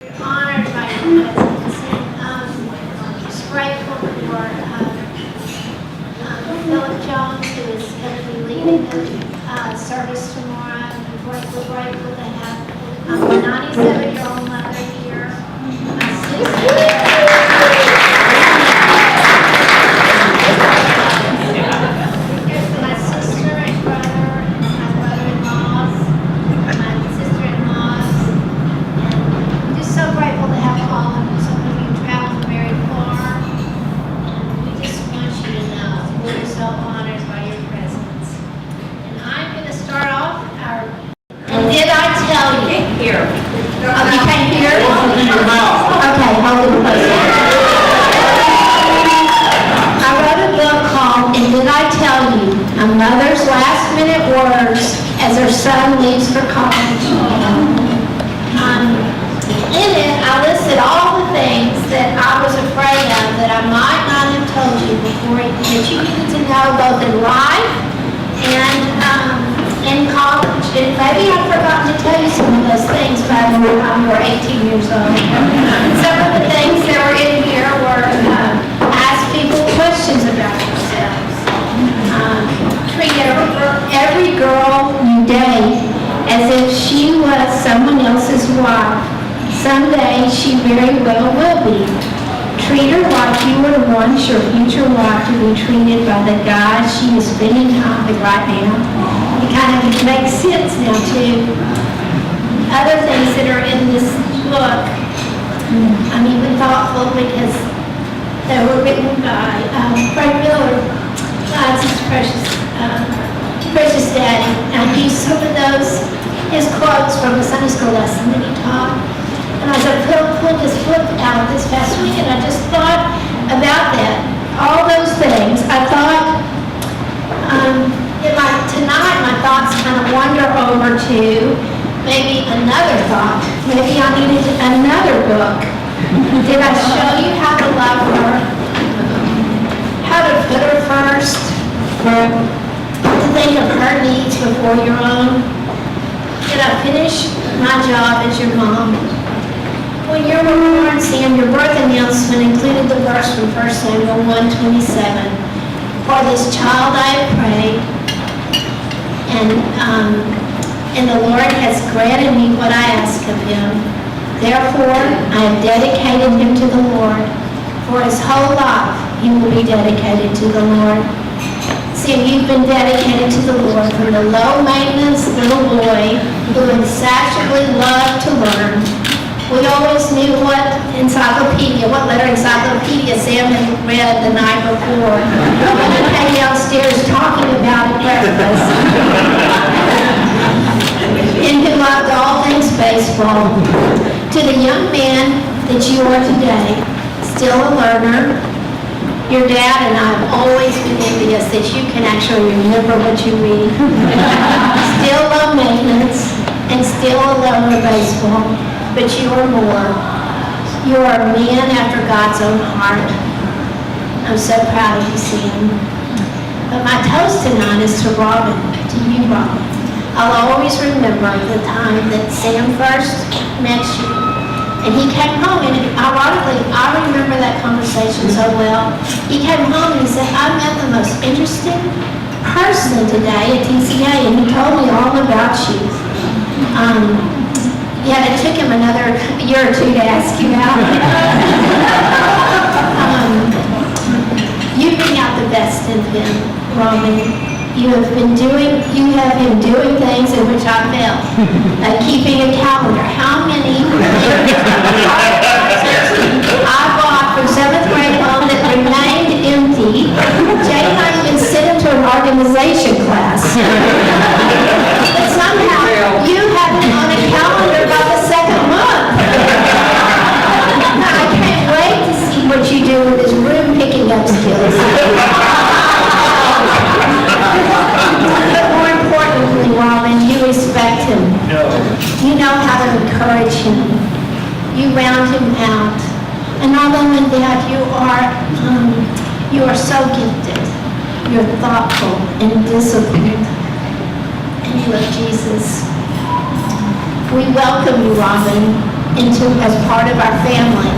Honored by your presence, and just grateful for Philip Jones, who is going to be leading the service tomorrow. We're grateful to have my 97-year-old mother here, my sister and brother, my brother-in-laws, my sister-in-laws. Just so grateful to have all of you. Some of you traveled very far. And we just want you to know we're so honored by your presence. And I'm going to start off our. And did I tell you? Can't hear. Oh, you can't hear? Okay, hold it close. I wrote a book called And Did I Tell You? A Mother's Last Minute Words as Her Son Leaves for College. In it, I listed all the things that I was afraid of that I might not have told you before, that you needed to know both in life and in college. And maybe I've forgotten to tell you some of those things by the time you were 18 years old. Some of the things that were in here were ask people questions about themselves. Treat every girl you date as if she was someone else's wife. Someday she very well will be. Treat her like you would want your future wife to be treated by the guy she is spending time with right now. It kind of makes sense now too. Other things that are in this book, I'm even thoughtful because they were written by Frank Miller, God's precious daddy. I used some of those, his quotes from the Sunday school lesson that he taught. And as I pulled this book out this past week, and I just thought about that, all those things. I thought, tonight my thoughts kind of wander over to maybe another thought. Maybe I needed another book. Did I show you how to love her? How to put her first? To think of her needs before your own? Did I finish my job as your mom? When you were born, Sam, your birth announcement included the verse from 1 Samuel 1:27. For this child I have prayed, and the Lord has granted me what I ask of him. Therefore, I have dedicated him to the Lord. For his whole life, he will be dedicated to the Lord. Sam, you've been dedicated to the Lord from the low-maintenance little boy who insatiably loved to learn. We always knew what letter encyclopedia Sam had read the night before. We came downstairs talking about at breakfast. And who loved all things baseball. To the young man that you are today, still a learner, your dad and I have always been envious that you can actually remember what you read. Still low maintenance and still a lover of baseball. But you are more. You are a man after God's own heart. I'm so proud of you, Sam. But my toast tonight is to Robin, to you, Robin. I'll always remember the time that Sam first met you. And he came home, and ironically, I remember that conversation so well. He came home and he said, I met the most interesting person today at TCA, and he told me all about you. Yeah, it took him another year or two to ask you out. You bring out the best in him, Robin. You have him doing things in which I failed. Like keeping a calendar. How many I bought from 7th grade on that remained empty. Jay and I even sent him to an organization class. But somehow you have him on a calendar by the second month. I can't wait to see what you do with his room picking up skills. But more importantly, Robin, you respect him. You know how to encourage him. You round him out. And not only that, you are so gifted. You're thoughtful and disciplined. And you love Jesus. We welcome you, Robin. as part of our family.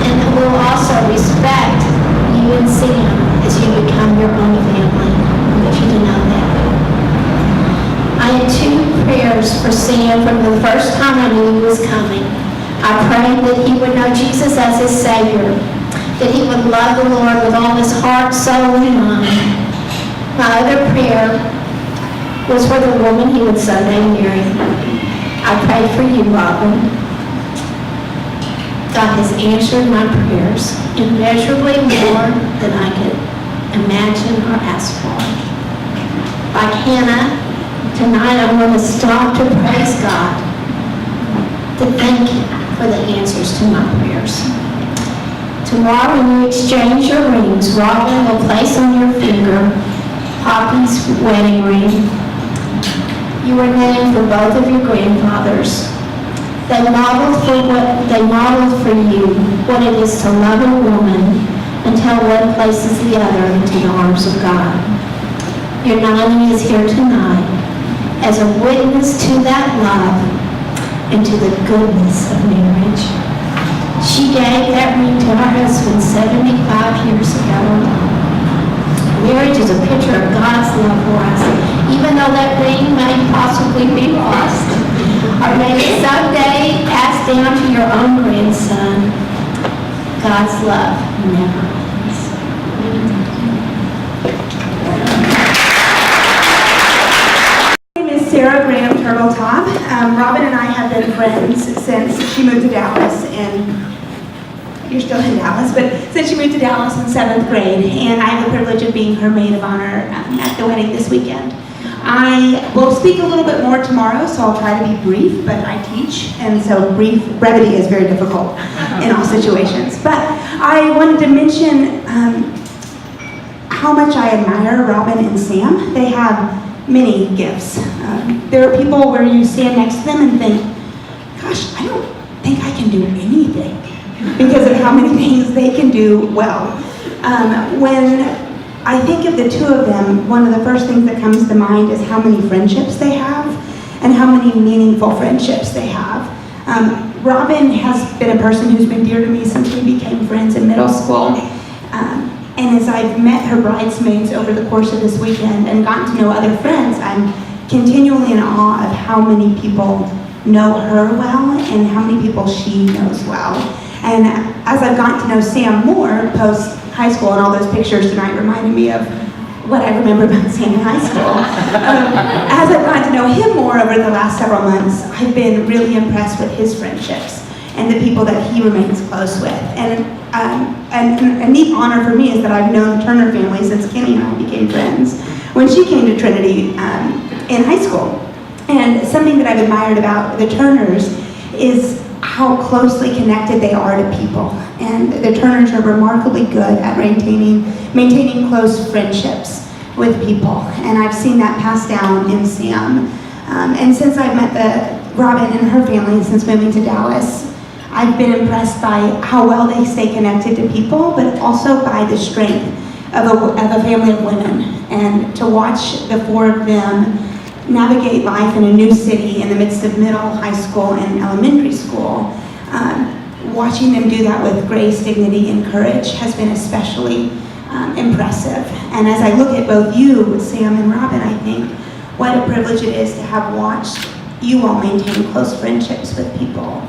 And we'll also respect you and Sam as you become your own family. I want you to know that. I had 2 prayers for Sam from the first time I knew he was coming. I prayed that he would know Jesus as his Savior, that he would love the Lord with all his heart, soul, and mind. My other prayer was for the woman he would someday marry. I prayed for you, Robin. God has answered my prayers immeasurably more than I could imagine or ask for. Like Hannah, tonight I'm going to stop to praise God, to thank Him for the answers to my prayers. Tomorrow when you exchange your rings, Robin will place on your finger Poppy's wedding ring. You were named for both of your grandfathers. They modeled for you what it is to love a woman until one places the other into the arms of God. Your nominee is here tonight as a witness to that love and to the goodness of marriage. She gave that ring to her husband 75 years ago. Marriage is a picture of God's love for us, even though that ring may possibly be lost, or maybe someday passed down to your own grandson. God's love never ends. My name is Sarah Graham Turtletop. Robin and I have been friends since she moved to Dallas, and you're still in Dallas, but since she moved to Dallas in 7th grade, and I have the privilege of being her maid of honor at the wedding this weekend. I will speak a little bit more tomorrow, so I'll try to be brief, but I teach, and so brevity is very difficult in all situations. But I wanted to mention how much I admire Robin and Sam. They have many gifts. There are people where you stand next to them and think, gosh, I don't think I can do anything, because of how many things they can do well. When I think of the 2 of them, one of the first things that comes to mind is how many friendships they have and how many meaningful friendships they have. Robin has been a person who's been dear to me since we became friends in middle school. And as I've met her bridesmaids over the course of this weekend and gotten to know other friends, I'm continually in awe of how many people know her well and how many people she knows well. And as I've gotten to know Sam more post high school, and all those pictures tonight reminded me of what I remember about Sam in high school. As I've gotten to know him more over the last several months, I've been really impressed with his friendships and the people that he remains close with. And a neat honor for me is that I've known the Turner family since Kenny and I became friends when she came to Trinity in high school. And something that I've admired about the Turners is how closely connected they are to people. And the Turners are remarkably good at maintaining close friendships with people. And I've seen that passed down in Sam. And since I've met Robin and her family since moving to Dallas, I've been impressed by how well they stay connected to people, but also by the strength of a family of women. And to watch the 4 of them navigate life in a new city in the midst of middle, high school, and elementary school, watching them do that with grace, dignity, and courage has been especially impressive. And as I look at both you, Sam and Robin, I think what a privilege it is to have watched you all maintain close friendships with people,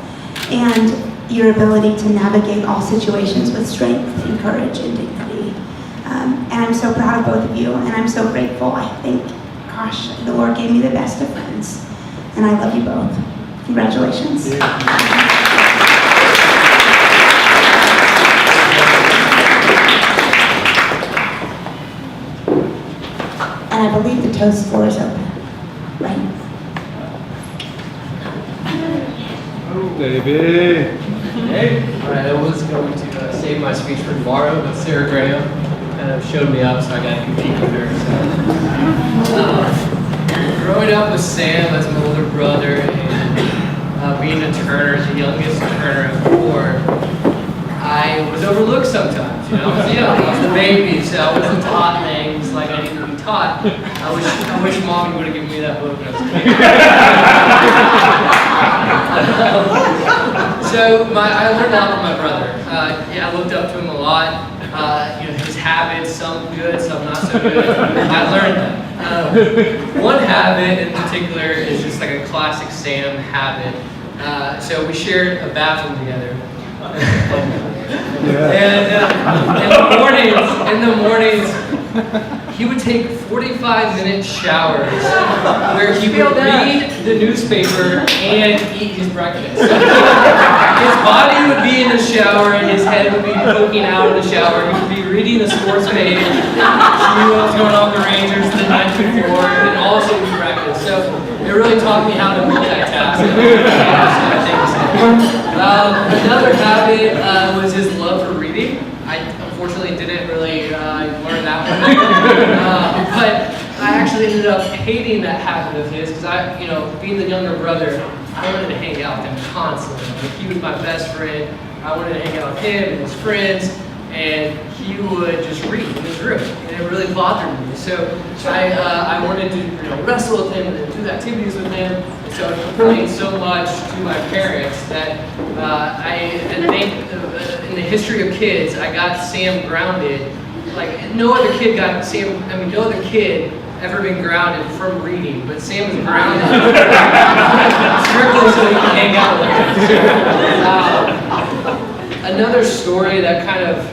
and your ability to navigate all situations with strength and courage and dignity. And I'm so proud of both of you, and I'm so grateful. I think, gosh, the Lord gave me the best of friends, and I love you both. Congratulations. Yeah. And I believe the toast floor is open, right? Baby. Hey. All right, I was going to save my speech for tomorrow, but Sarah Graham kind of showed me up, so I got to compete with her. So, growing up with Sam as my older brother and being a Turner, the youngest Turner of 4, I was overlooked sometimes. You know, I was the baby, so I wasn't taught things like I needed to be taught. I wish Mom would have given me that book when I was a kid. So I learned a lot from my brother. Yeah, I looked up to him a lot. His habits, some good, some not so good. I learned them. One habit in particular is just like a classic Sam habit. So we shared a bathroom together. And in the mornings, he would take 45-minute showers where he would read the newspaper and eat his breakfast. So his body would be in the shower and his head would be poking out of the shower. He would be reading the sports page, see what was going on with the Rangers the night before, and also eat breakfast. So it really taught me how to multitask. Another habit was his love for reading. I unfortunately didn't really learn that one. But I actually ended up hating that habit of his because being the younger brother, I wanted to hang out with him constantly. Like, he was my best friend. I wanted to hang out with him and his friends, and he would just read in his room, and it really bothered me. So I wanted to wrestle with him and do activities with him. And so I complained so much to my parents that I think in the history of kids, I got Sam grounded. Like no other kid no other kid ever been grounded from reading, but Sam was grounded strictly so he could hang out with him. Another story that kind of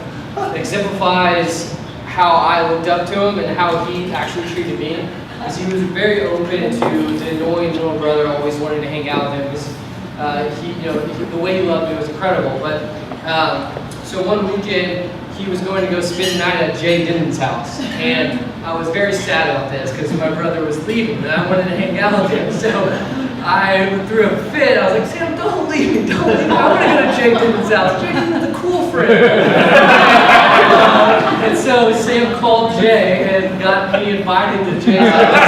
exemplifies how I looked up to him and how he actually treated me is he was very open to the annoying little brother always wanting to hang out with him because the way he loved me was incredible. But so one weekend he was going to go spend the night at Jay Denton's house, and I was very sad about this because my brother was leaving and I wanted to hang out with him. So I threw a fit. I was like, Sam, don't leave me, don't leave me. I want to go to Jay Denton's house. Jay Denton's a cool friend. And so Sam called Jay and got me invited to Jay's house.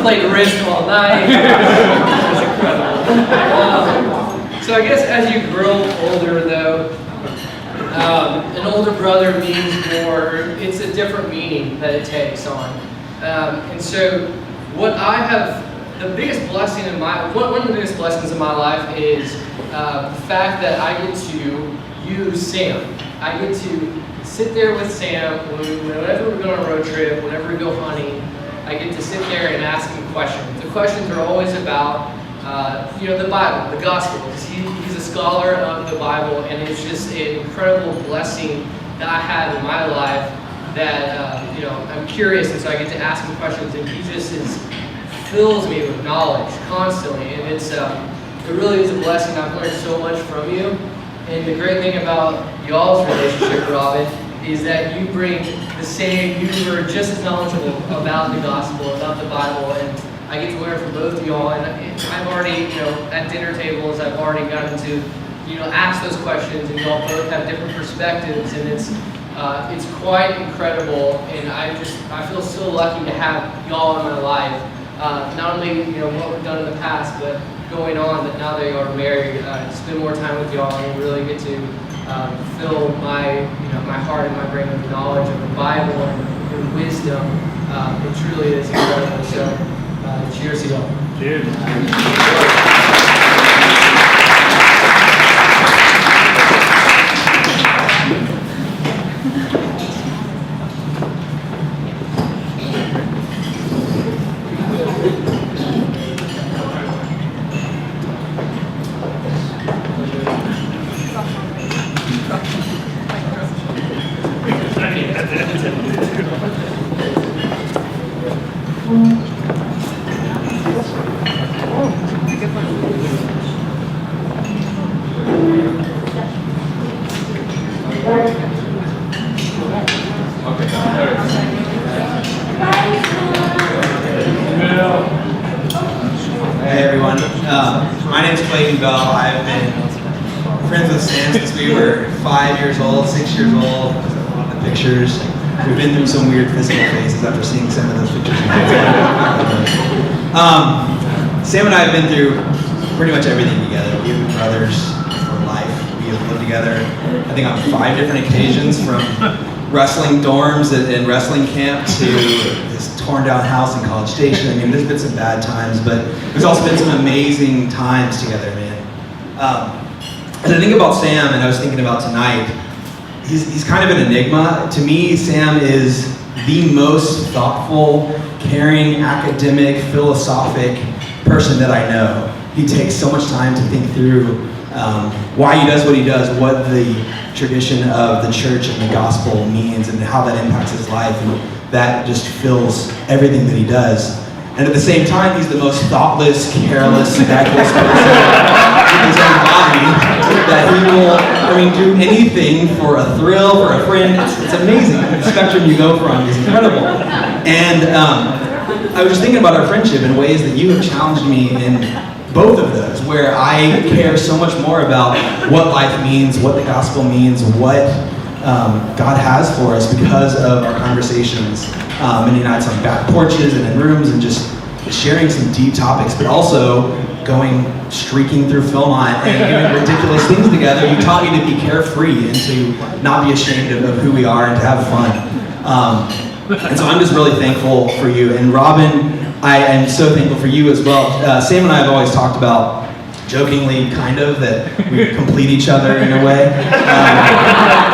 Played Risk all night. It was incredible. So I guess as you grow older, though, an older brother means more. It's a different meaning that it takes on. And so what I have, the biggest blessing in one of the biggest blessings in my life is the fact that I get to use Sam. I get to sit there with Sam whenever we go on a road trip, whenever we go hunting. I get to sit there and ask him questions. The questions are always about the Bible, the Gospel. He's a scholar of the Bible, and it's just an incredible blessing that I have in my life that I'm curious, and so I get to ask him questions, and he just fills me with knowledge constantly, and it really is a blessing. I've learned so much from you, and the great thing about y'all's relationship, Robin, is that you bring the same. You are just as knowledgeable about the Gospel, about the Bible, and I get to learn from both of y'all, and I've already, at dinner tables, I've already gotten to, ask those questions, and y'all both have different perspectives, and it's quite incredible, and I feel so lucky to have y'all in my life. Not only, what we've done in the past, but going on that now they are married, spend more time with y'all, and really get to fill my heart and my brain with knowledge of the Bible and wisdom. It truly is incredible. So. Cheers to y'all. Cheers. Hey everyone, my name is Clayton Bell. I've been friends with Sam since we were 5 years old, 6 years old. On the pictures, we've been through some weird physical phases after seeing some of those pictures. Sam and I have been through pretty much everything together. We've been brothers for life. We have lived together, I think, on 5 different occasions, from wrestling dorms and wrestling camp to his torn down house in College Station. I mean, there's been some bad times, but there's also been some amazing times together, man. As I think about Sam, and I was thinking about tonight, he's kind of an enigma. To me, Sam is the most thoughtful, caring, academic, philosophic person that I know. He takes so much time to think through why he does what he does, what the tradition of the church and the gospel means, and how that impacts his life, and that just fills everything that he does. And at the same time, he's the most thoughtless, careless, reckless person in his own body, that he will, do anything for a thrill, for a friend. It's amazing. The spectrum you go from is incredible. And I was just thinking about our friendship in ways that you have challenged me in both of those, where I care so much more about what life means, what the gospel means, what God has for us because of our conversations many nights on back porches and in rooms, and just sharing some deep topics, but also streaking through Philmont and doing ridiculous things together. You taught me to be carefree and to not be ashamed of who we are and to have fun. And so I'm just really thankful for you. And Robin, I am so thankful for you as well. Sam and I have always talked about, jokingly kind of, that we complete each other in a way.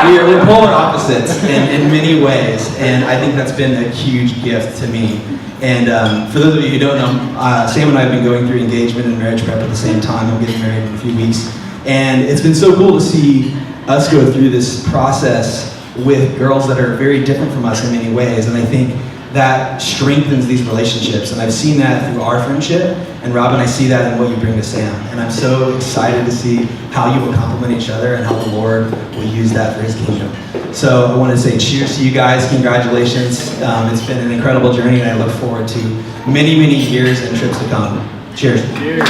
We're polar opposites in many ways, and I think that's been a huge gift to me. And for those of you who don't know, Sam and I have been going through engagement and marriage prep at the same time. I'm getting married in a few weeks. And it's been so cool to see us go through this process with girls that are very different from us in many ways. And I think that strengthens these relationships. And I've seen that through our friendship. And Robin, I see that in what you bring to Sam. And I'm so excited to see how you will complement each other and how the Lord will use that for his kingdom. So I want to say cheers to you guys. Congratulations. It's been an incredible journey, and I look forward to many, many years and trips to come. Cheers. Cheers.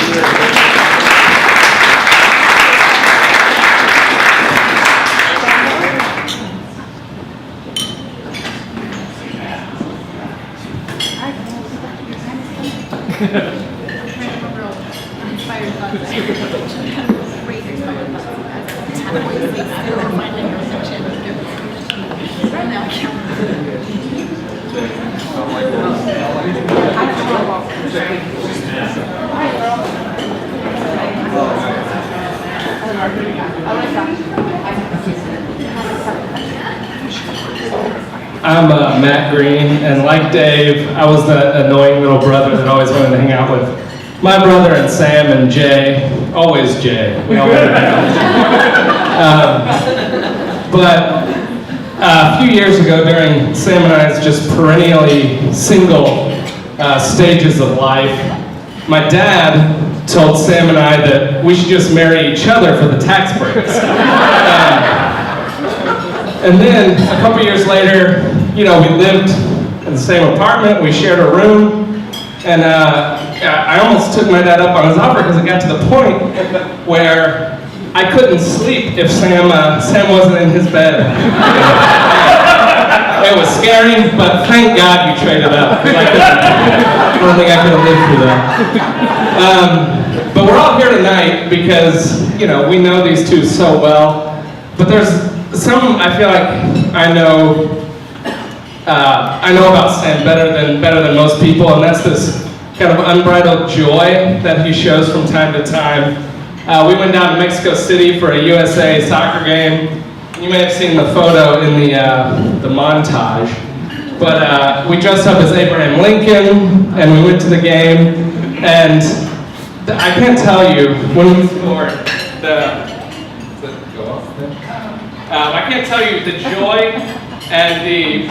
I'm Matt Green, and like Dave, I was the annoying little brother that always wanted to hang out with my brother and Sam and Jay. Always Jay. We all wanted to hang out with Jay. But a few years ago, during Sam and I's just perennially single stages of life, my dad told Sam and I that we should just marry each other for the tax breaks. And then a couple years later, we lived in the same apartment, we shared a room, and I almost took my dad up on his offer because it got to the point where I couldn't sleep if Sam wasn't in his bed. It was scary, but thank God you traded up. I don't think I could have lived through that. But we're all here tonight because, we know these two so well, but there's some I feel like I know about Sam better than most people, and that's this kind of unbridled joy that he shows from time to time. We went down to Mexico City for a USA soccer game. You may have seen the photo in the montage, but we dressed up as Abraham Lincoln, and we went to the game, and I can't tell you when we scored I can't tell you the joy and the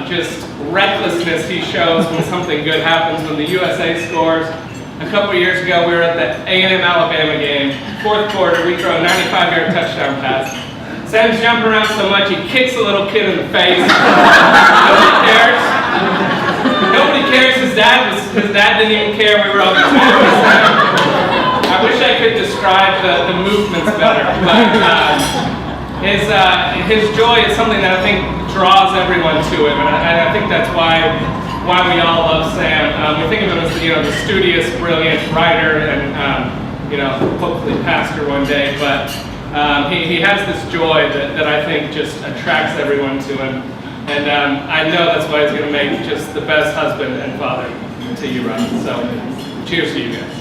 just recklessness he shows when something good happens, when the USA scores. A couple years ago, we were at the A&M Alabama game. Fourth quarter, we throw a 95-yard touchdown pass. Sam's jumping around so much, he kicks a little kid in the face. Nobody cares. Nobody cares. His dad didn't even care. We were all just I wish I could describe the movements better, but his joy is something that I think draws everyone to him, and I think that's why we all love Sam. We think of him as the studious, brilliant writer, and hopefully pastor one day. But he has this joy that I think just attracts everyone to him. And I know that's why he's going to make just the best husband and father to you, Rob. So, cheers to you guys.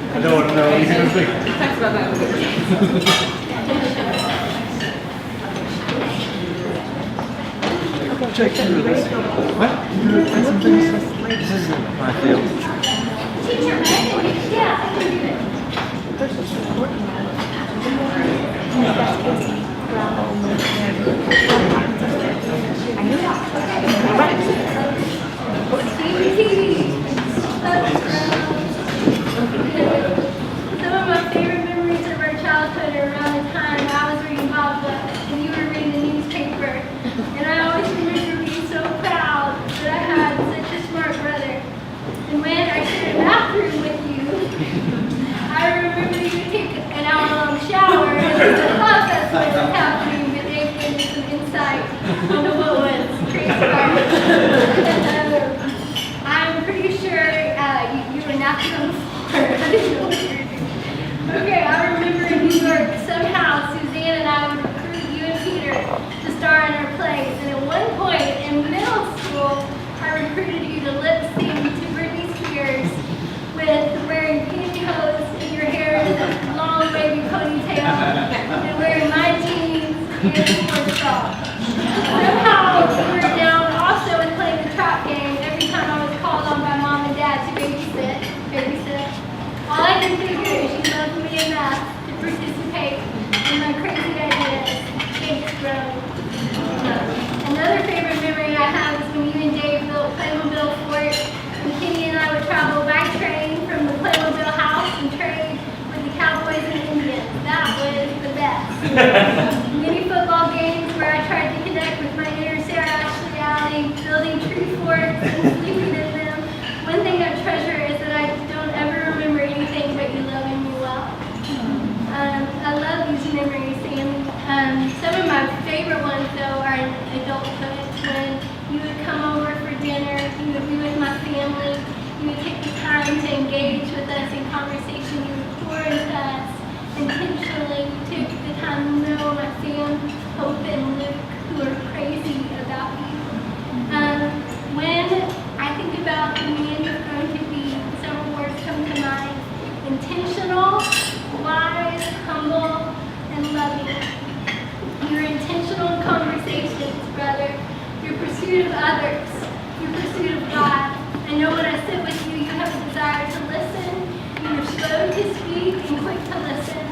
I don't want to know what he's going to think. Check this. What? This isn't my field. Teacher, yeah, I can do it. Some of my favorite memories of our childhood are around the time I was reading Bob books and you were reading the newspaper. And I always remember being so proud that I had such a smart brother. And when I shared a bathroom with you, I remember you take an hour-long shower and I thought that's what was happening, but they gave me some insight onto what was transpiring. I'm pretty sure you were napping on the floor. I didn't know what you were doing. Okay, I remember in New York, somehow Suzanne and I would recruit you and Peter to star in our plays. And at one point in middle school, I recruited you to lip sync to Britney Spears with wearing pantyhose and your hair in a long wavy ponytail and wearing my jeans and sports bra. Somehow we were down also in playing the trap game every time I was called on by mom and dad to babysit. All I can figure is you loved me enough to participate in my crazy ideas. Thanks, bro. Another favorite memory I have is when you and Dave built Playmobil Fort, and Kenny and I would travel by train from the Playmobil house and trade with the Cowboys and Indians. That was the best. Many football games where I tried to connect with my inner Sarah Ashley Alley, building tree forts and sleeping in them. One thing I treasure is that I don't ever remember anything but you loving me well. I love these memories, and some of my favorite ones, though, are in adulthood. When you would come over for dinner, you would be with my family, you would take the time to engage with us in conversation, you would pour into us intentionally. You took the time to know my Sam, Hope, and Luke, who are crazy about you. When I think about the man you're going to be, several words come to mind: intentional, wise, humble, and loving. Your intentional conversations, brother. Your pursuit of others. Your pursuit of God. I know when I sit with you, you have a desire to listen. You're slow to speak and quick to listen.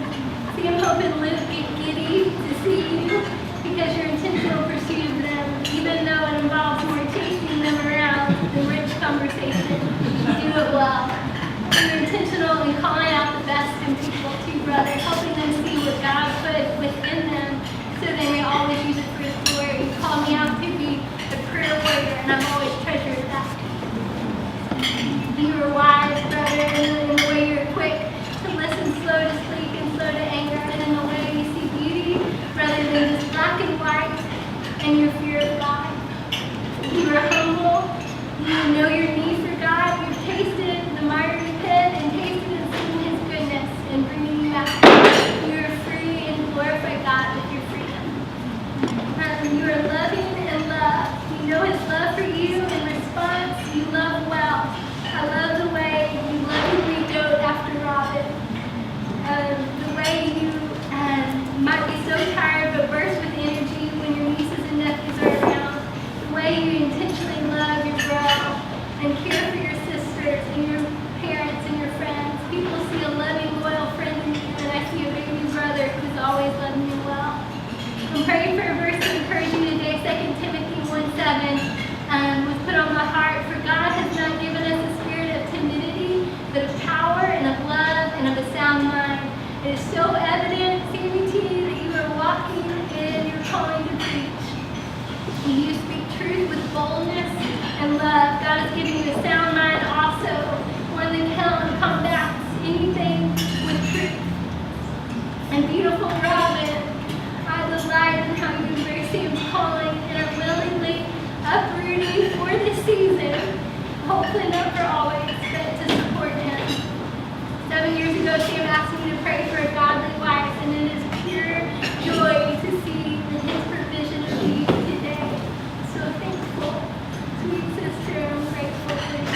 Sam, Hope, and Luke get giddy to see you because your intentional pursuit of them, even though it involves more chasing them around than rich conversation, you do it well. You're intentional in calling out the best in people too, brother, helping them see what God put within them so they may always use it for His glory. You call me out to be a prayer warrior, and I've always treasured that. You are wise, brother, in the way you're quick to listen, slow to speak, and slow to anger, and in the way you see beauty rather than just black and white, and your fear of God. You are humble. You know your need for God. You've tasted the miry pit and tasted and seen His goodness in bringing you out. You are free and glorify God with your freedom. You are loving and loved. You know His love for you. In response, you love well. I love the way you lovingly dote after Robin. The way you might be so tired but burst with energy when your nieces and nephews are around. The way you intentionally love your bro and care for your sisters and your parents and your friends. People see a loving, loyal friend in you, and I see a baby brother who's always loving you well. I'm praying for a verse to encourage you today. 2 Timothy 1:7 was put on my heart. For God has not given boldness and love. God has given you a sound mind also, one that can combat anything with truth. And beautiful Robin, I delight in how you embrace Sam's calling and are willingly uprooting for this season, hopefully not for always, but to support him. 7 years ago, Sam asked me to pray for a godly wife, and it is pure joy to see his provision of you today. So thankful, sweet sister, I'm grateful for you.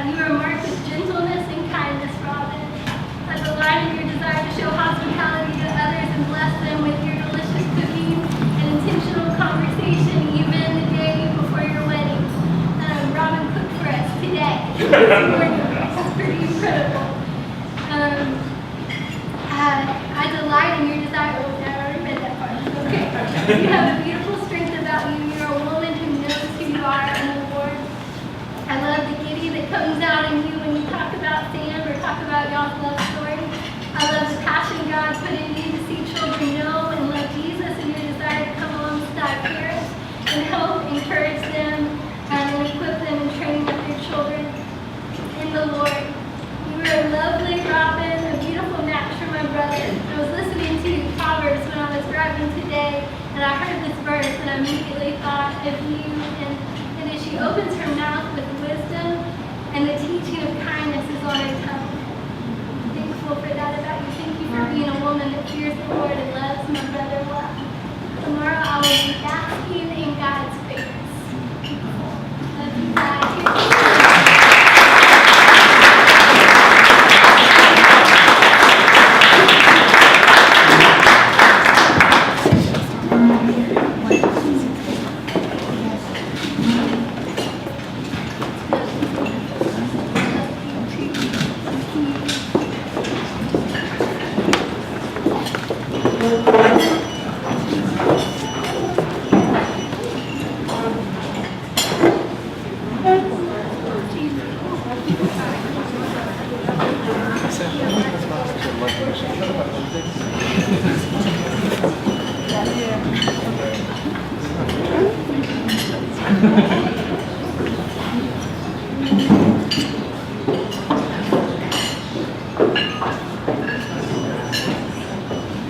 You are marked with gentleness and kindness, Robin. I delight in your desire to show hospitality to others and bless them with your delicious cooking and intentional conversation, even the day before your wedding. Robin cooked for us today. This morning. It's pretty incredible. I delight in your desire. Oh, I already read that part. Okay. You have a beautiful strength about you. You're a woman who knows who you are in the Lord. I love the giddy that comes out in you when you talk about Sam or talk about y'all's love story. I love the passion God put in you to see children know and love Jesus, and your desire to come alongside parents and help encourage them and equip them and train up their children in the Lord. You are a lovely Robin, a beautiful match for my brother. I was listening to Proverbs when I was driving today, and I heard this verse, and I immediately thought of you. And as she opens her mouth with wisdom, and the teaching of kindness is on her tongue. I'm thankful for that about you. Thank you for being a woman that fears the Lord and loves my brother well. Tomorrow I will be basking in God's face. Love you guys.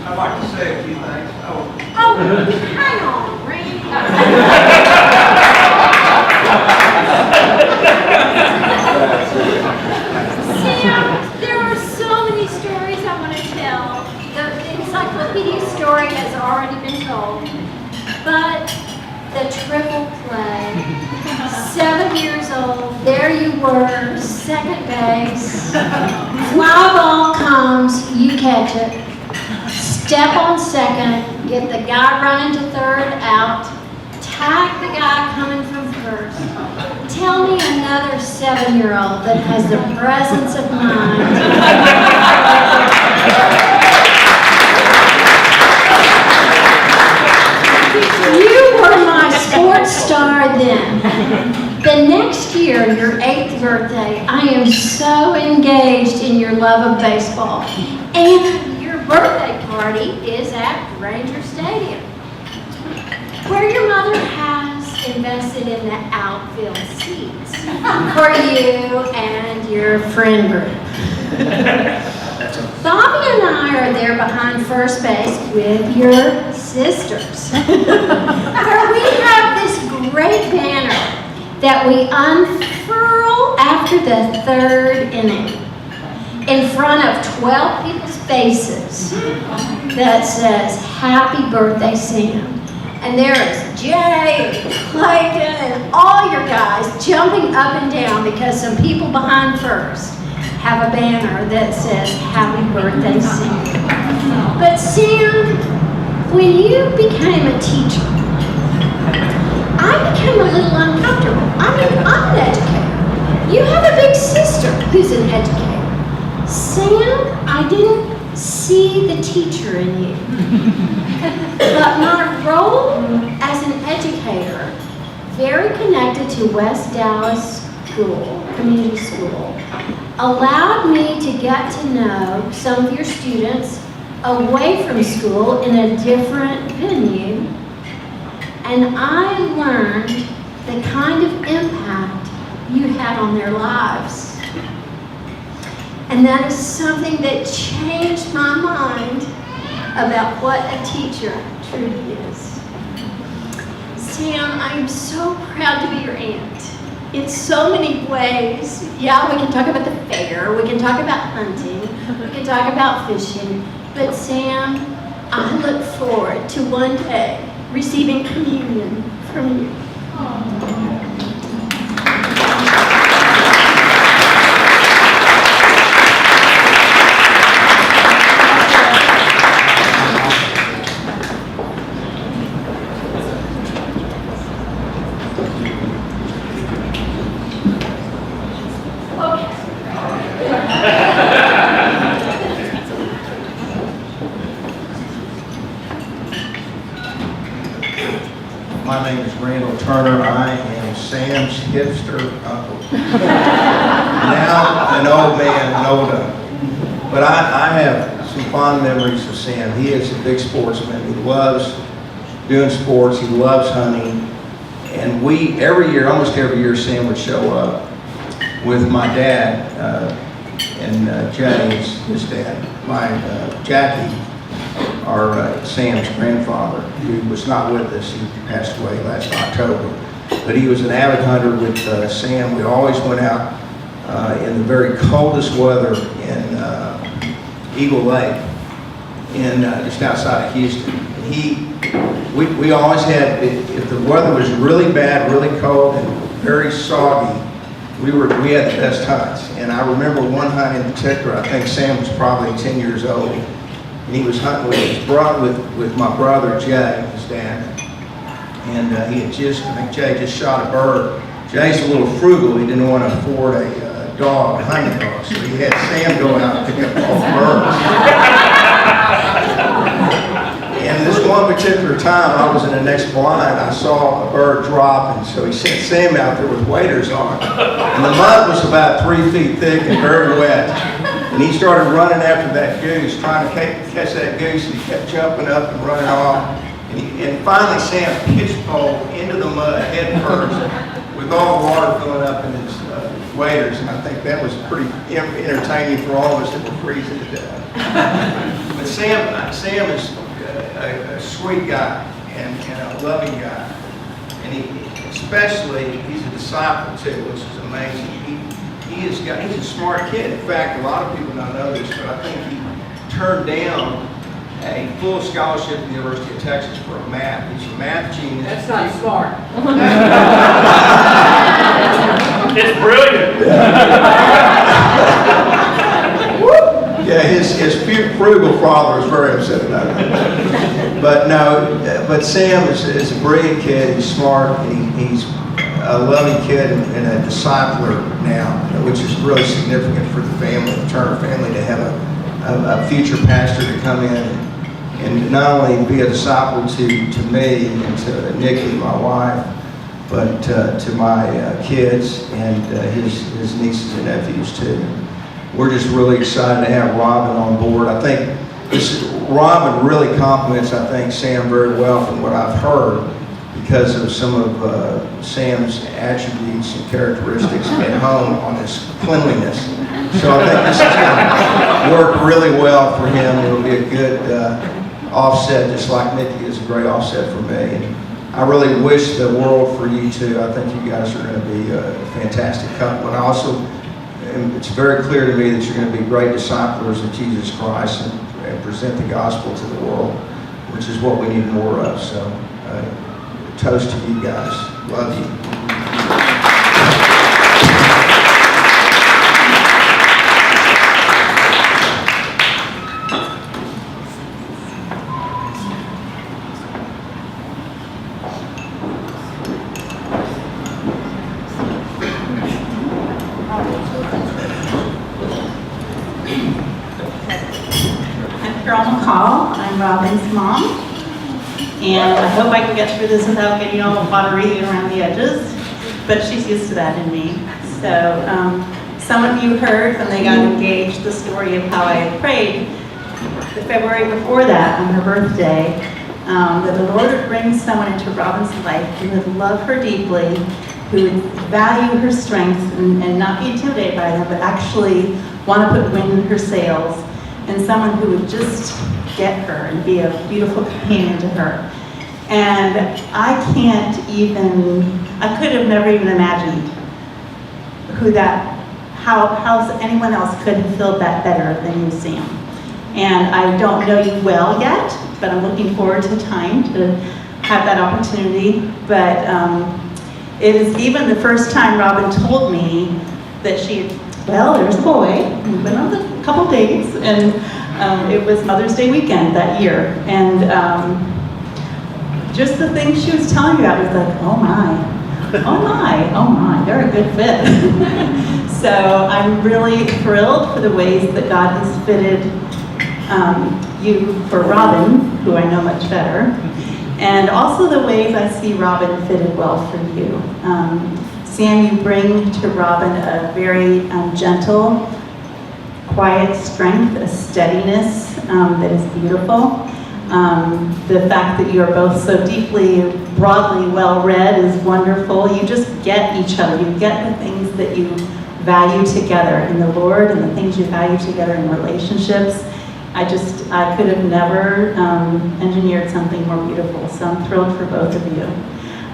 I'd like to say a few things. Oh, hang on, Randy. Sam, there are so many stories I want to tell. The encyclopedia story has already been told. But the triple play, 7 years old, there you were, second base. Fly ball comes, you catch it. Step on second, get the guy running to third out, tag the guy coming from first. Tell me another 7-year-old that has the presence of mind. You were my sports star then. The next year, your 8th birthday, I am so engaged in your love of baseball. And your birthday party is at Ranger Stadium, where your mother has invested in the outfield seats for you and your friend group. Bobby and I are there behind first base with your sisters, where we have this great banner that we unfurl after the 3rd inning in front of 12 people's faces that says, "Happy birthday, Sam." And there is Jay and Clayton and all your guys jumping up and down because some people behind first have a banner that says, "Happy birthday, Sam." But Sam, when you became a teacher, I became a little uncomfortable. I mean, I'm an educator. You have a big sister who's an educator. Sam, I didn't see the teacher in you. But my role as an educator, very connected to West Dallas School, Community School, allowed me to get to know some of your students away from school in a different venue. And I learned the kind of impact you had on their lives. And that is something that changed my mind about what a teacher truly is. Sam, I am so proud to be your aunt. In so many ways. Yeah, we can talk about the fair, we can talk about hunting, we can talk about fishing, but Sam, I look forward to one day receiving communion from you. My name is Randall Turner. I am Sam's hipster uncle. Now an old man, Noda. But I have some fond memories of Sam. He is a big sportsman. He loves doing sports. He loves hunting. And every year, almost every year, Sam would show up with my dad and James, his dad, Jackie, our Sam's grandfather, who was not with us. He passed away last October. But he was an avid hunter with Sam. We always went out in the very coldest weather in Eagle Lake, just outside of Houston. We always had, if the weather was really bad, really cold, and very soggy, we had the best hunts. And I remember one hunt in particular. I think Sam was probably 10 years old. And he was hunting with my brother Jay, his dad, and I think Jay just shot a bird. Jay's a little frugal. He didn't want to afford a hunting dog, so he had Sam go out and pick up all the birds. And this one particular time, I was in the next blind. I saw a bird drop, and so he sent Sam out there with waders on. And the mud was about 3 feet thick and very wet. And he started running after that goose, trying to catch that goose, and he kept jumping up and running off. And finally Sam pitch-poled into the mud head first with all the water filling up in his waders. And I think that was pretty entertaining for all of us that were freezing to death. But Sam is a sweet guy and a loving guy. And he's a disciple too, which is amazing. He's a smart kid. In fact, a lot of people don't know this, but I think he turned down a full scholarship at the University of Texas for math. He's a math genius. That's not smart. It's brilliant. Yeah, his frugal father was very upset about it. But Sam is a brilliant kid. He's smart. He's a loving kid and a discipler now, which is really significant for the family, the Turner family, to have a future pastor to come in and not only be a disciple to me and to Nikki, my wife, but to my kids and his nieces and nephews too. We're just really excited to have Robin on board. I think Robin really complements, Sam very well from what I've heard, because of some of Sam's attributes and characteristics at home on his cleanliness. So I think this is going to work really well for him. It'll be a good offset, just like Nikki is a great offset for me. And I really wish the world for you too. I think you guys are going to be a fantastic couple. And also, it's very clear to me that you're going to be great disciplers of Jesus Christ and present the gospel to the world, which is what we need more of. So, toast to you guys. Love you. I'm Robin's mom, and I hope I can get through this without getting all watery around the edges, but she's used to that in me. So some of you heard when they got engaged the story of how I had prayed the February before that on her birthday that the Lord would bring someone into Robin's life who would love her deeply, who would value her strengths and not be intimidated by them, but actually want to put wind in her sails, and someone who would just get her and be a beautiful companion to her. And I could have never even imagined how anyone else could have filled that better than you, Sam. And I don't know you well yet, but I'm looking forward to time to have that opportunity. But it is even the first time Robin told me that there's a boy, we've been on a couple dates, and it was Mother's Day weekend that year. And just the things she was telling me about was like, oh my, they're a good fit. So I'm really thrilled for the ways that God has fitted you for Robin, who I know much better, and also the ways I see Robin fitted well for you. Sam, you bring to Robin a very gentle, quiet strength, a steadiness that is beautiful. The fact that you are both so deeply, broadly well-read is wonderful. You just get each other. You get the things that you value together in the Lord and the things you value together in relationships. I could have never engineered something more beautiful, so I'm thrilled for both of you.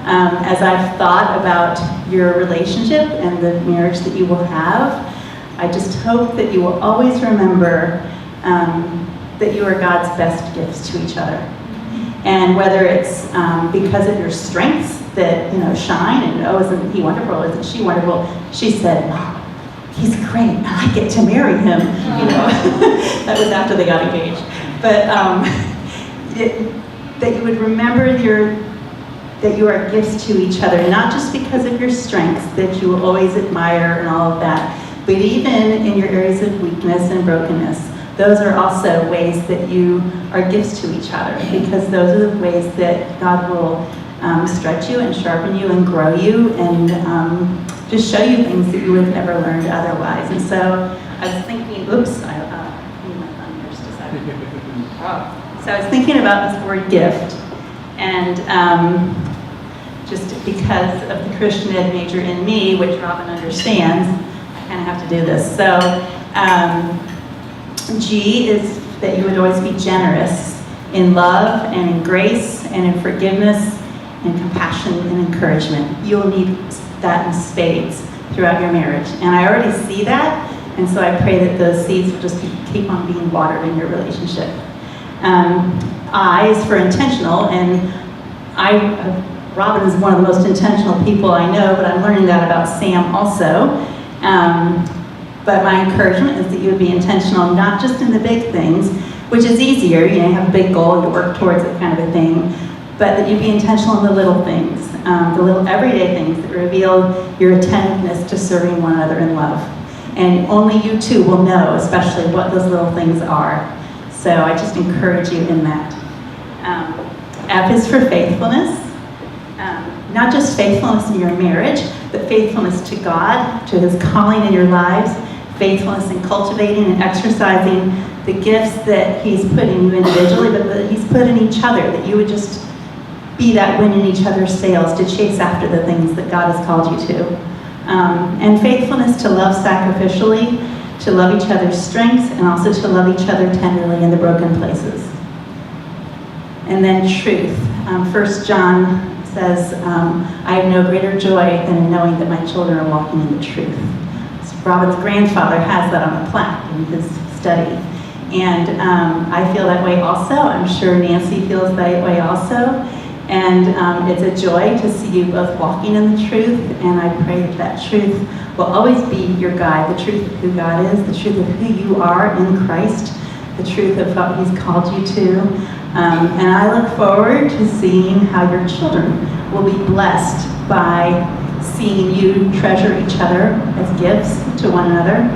As I've thought about your relationship and the marriage that you will have, I just hope that you will always remember that you are God's best gifts to each other. And whether it's because of your strengths that shine, and isn't he wonderful, isn't she wonderful? She said, "Mom, he's great, I get to marry him." That was after they got engaged. But that you would remember that you are gifts to each other, not just because of your strengths that you will always admire and all of that, but even in your areas of weakness and brokenness. Those are also ways that you are gifts to each other, because those are the ways that God will stretch you and sharpen you and grow you and just show you things that you would have never learned otherwise. And so I was thinking, I need my thumb here just a second. So I was thinking about this word gift, and just because of the Christian ed major in me, which Robin understands, I kind of have to do this. So G is that you would always be generous in love and in grace and in forgiveness and compassion and encouragement. You'll need that in spades throughout your marriage. And I already see that, and so I pray that those seeds will just keep on being watered in your relationship. I is for intentional, and Robin is one of the most intentional people I know, but I'm learning that about Sam also. But my encouragement is that you would be intentional, not just in the big things, which is easier, you have a big goal, you work towards it kind of a thing, but that you be intentional in the little things, the little everyday things that reveal your attentiveness to serving one another in love. And only you two will know, especially, what those little things are. So I just encourage you in that. F is for faithfulness. Not just faithfulness in your marriage, but faithfulness to God, to his calling in your lives, faithfulness in cultivating and exercising the gifts that he's put in you individually, but that he's put in each other, that you would just be that wind in each other's sails to chase after the things that God has called you to. And faithfulness to love sacrificially, to love each other's strengths, and also to love each other tenderly in the broken places. And then truth. 1 John says, I have no greater joy than in knowing that my children are walking in the truth. So Robin's grandfather has that on a plaque in his study. And I feel that way also. I'm sure Nancy feels that way also. And it's a joy to see you both walking in the truth, and I pray that that truth will always be your guide, the truth of who God is, the truth of who you are in Christ, the truth of what he's called you to. And I look forward to seeing how your children will be blessed by seeing you treasure each other as gifts to one another.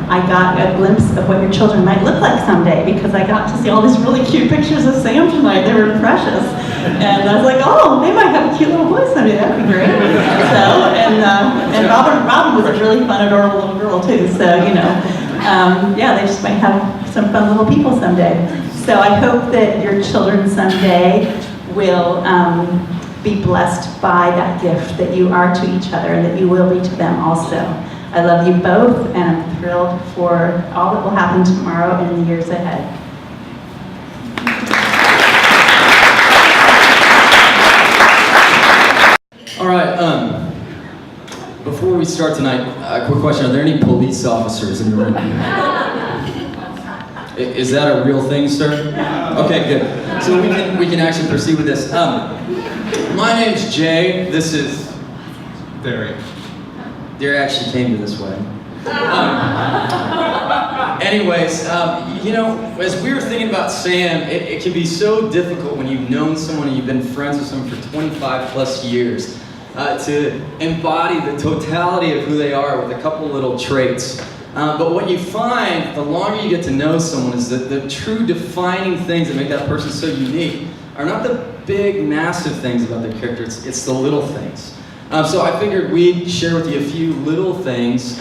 I got a glimpse of what your children might look like someday, because I got to see all these really cute pictures of Sam tonight. They were precious. And I was like, oh, they might have a cute little boy someday. That'd be great. So, and Robin was a really fun, adorable little girl too. So, yeah, they just might have some fun little people someday. So I hope that your children someday will be blessed by that gift that you are to each other and that you will be to them also. I love you both, and I'm thrilled for all that will happen tomorrow and in the years ahead. All right, before we start tonight, a quick question. Are there any police officers in the room? Is that a real thing, sir? Okay, good. So we can actually proceed with this. My name's Jay. This is Derek. Derek actually came to this wedding. Anyways, you know, as we were thinking about Sam, it can be so difficult when you've known someone and you've been friends with someone for 25 plus years to embody the totality of who they are with a couple little traits. But what you find, the longer you get to know someone, is that the true defining things that make that person so unique are not the big, massive things about their character, it's the little things. So I figured we'd share with you a few little things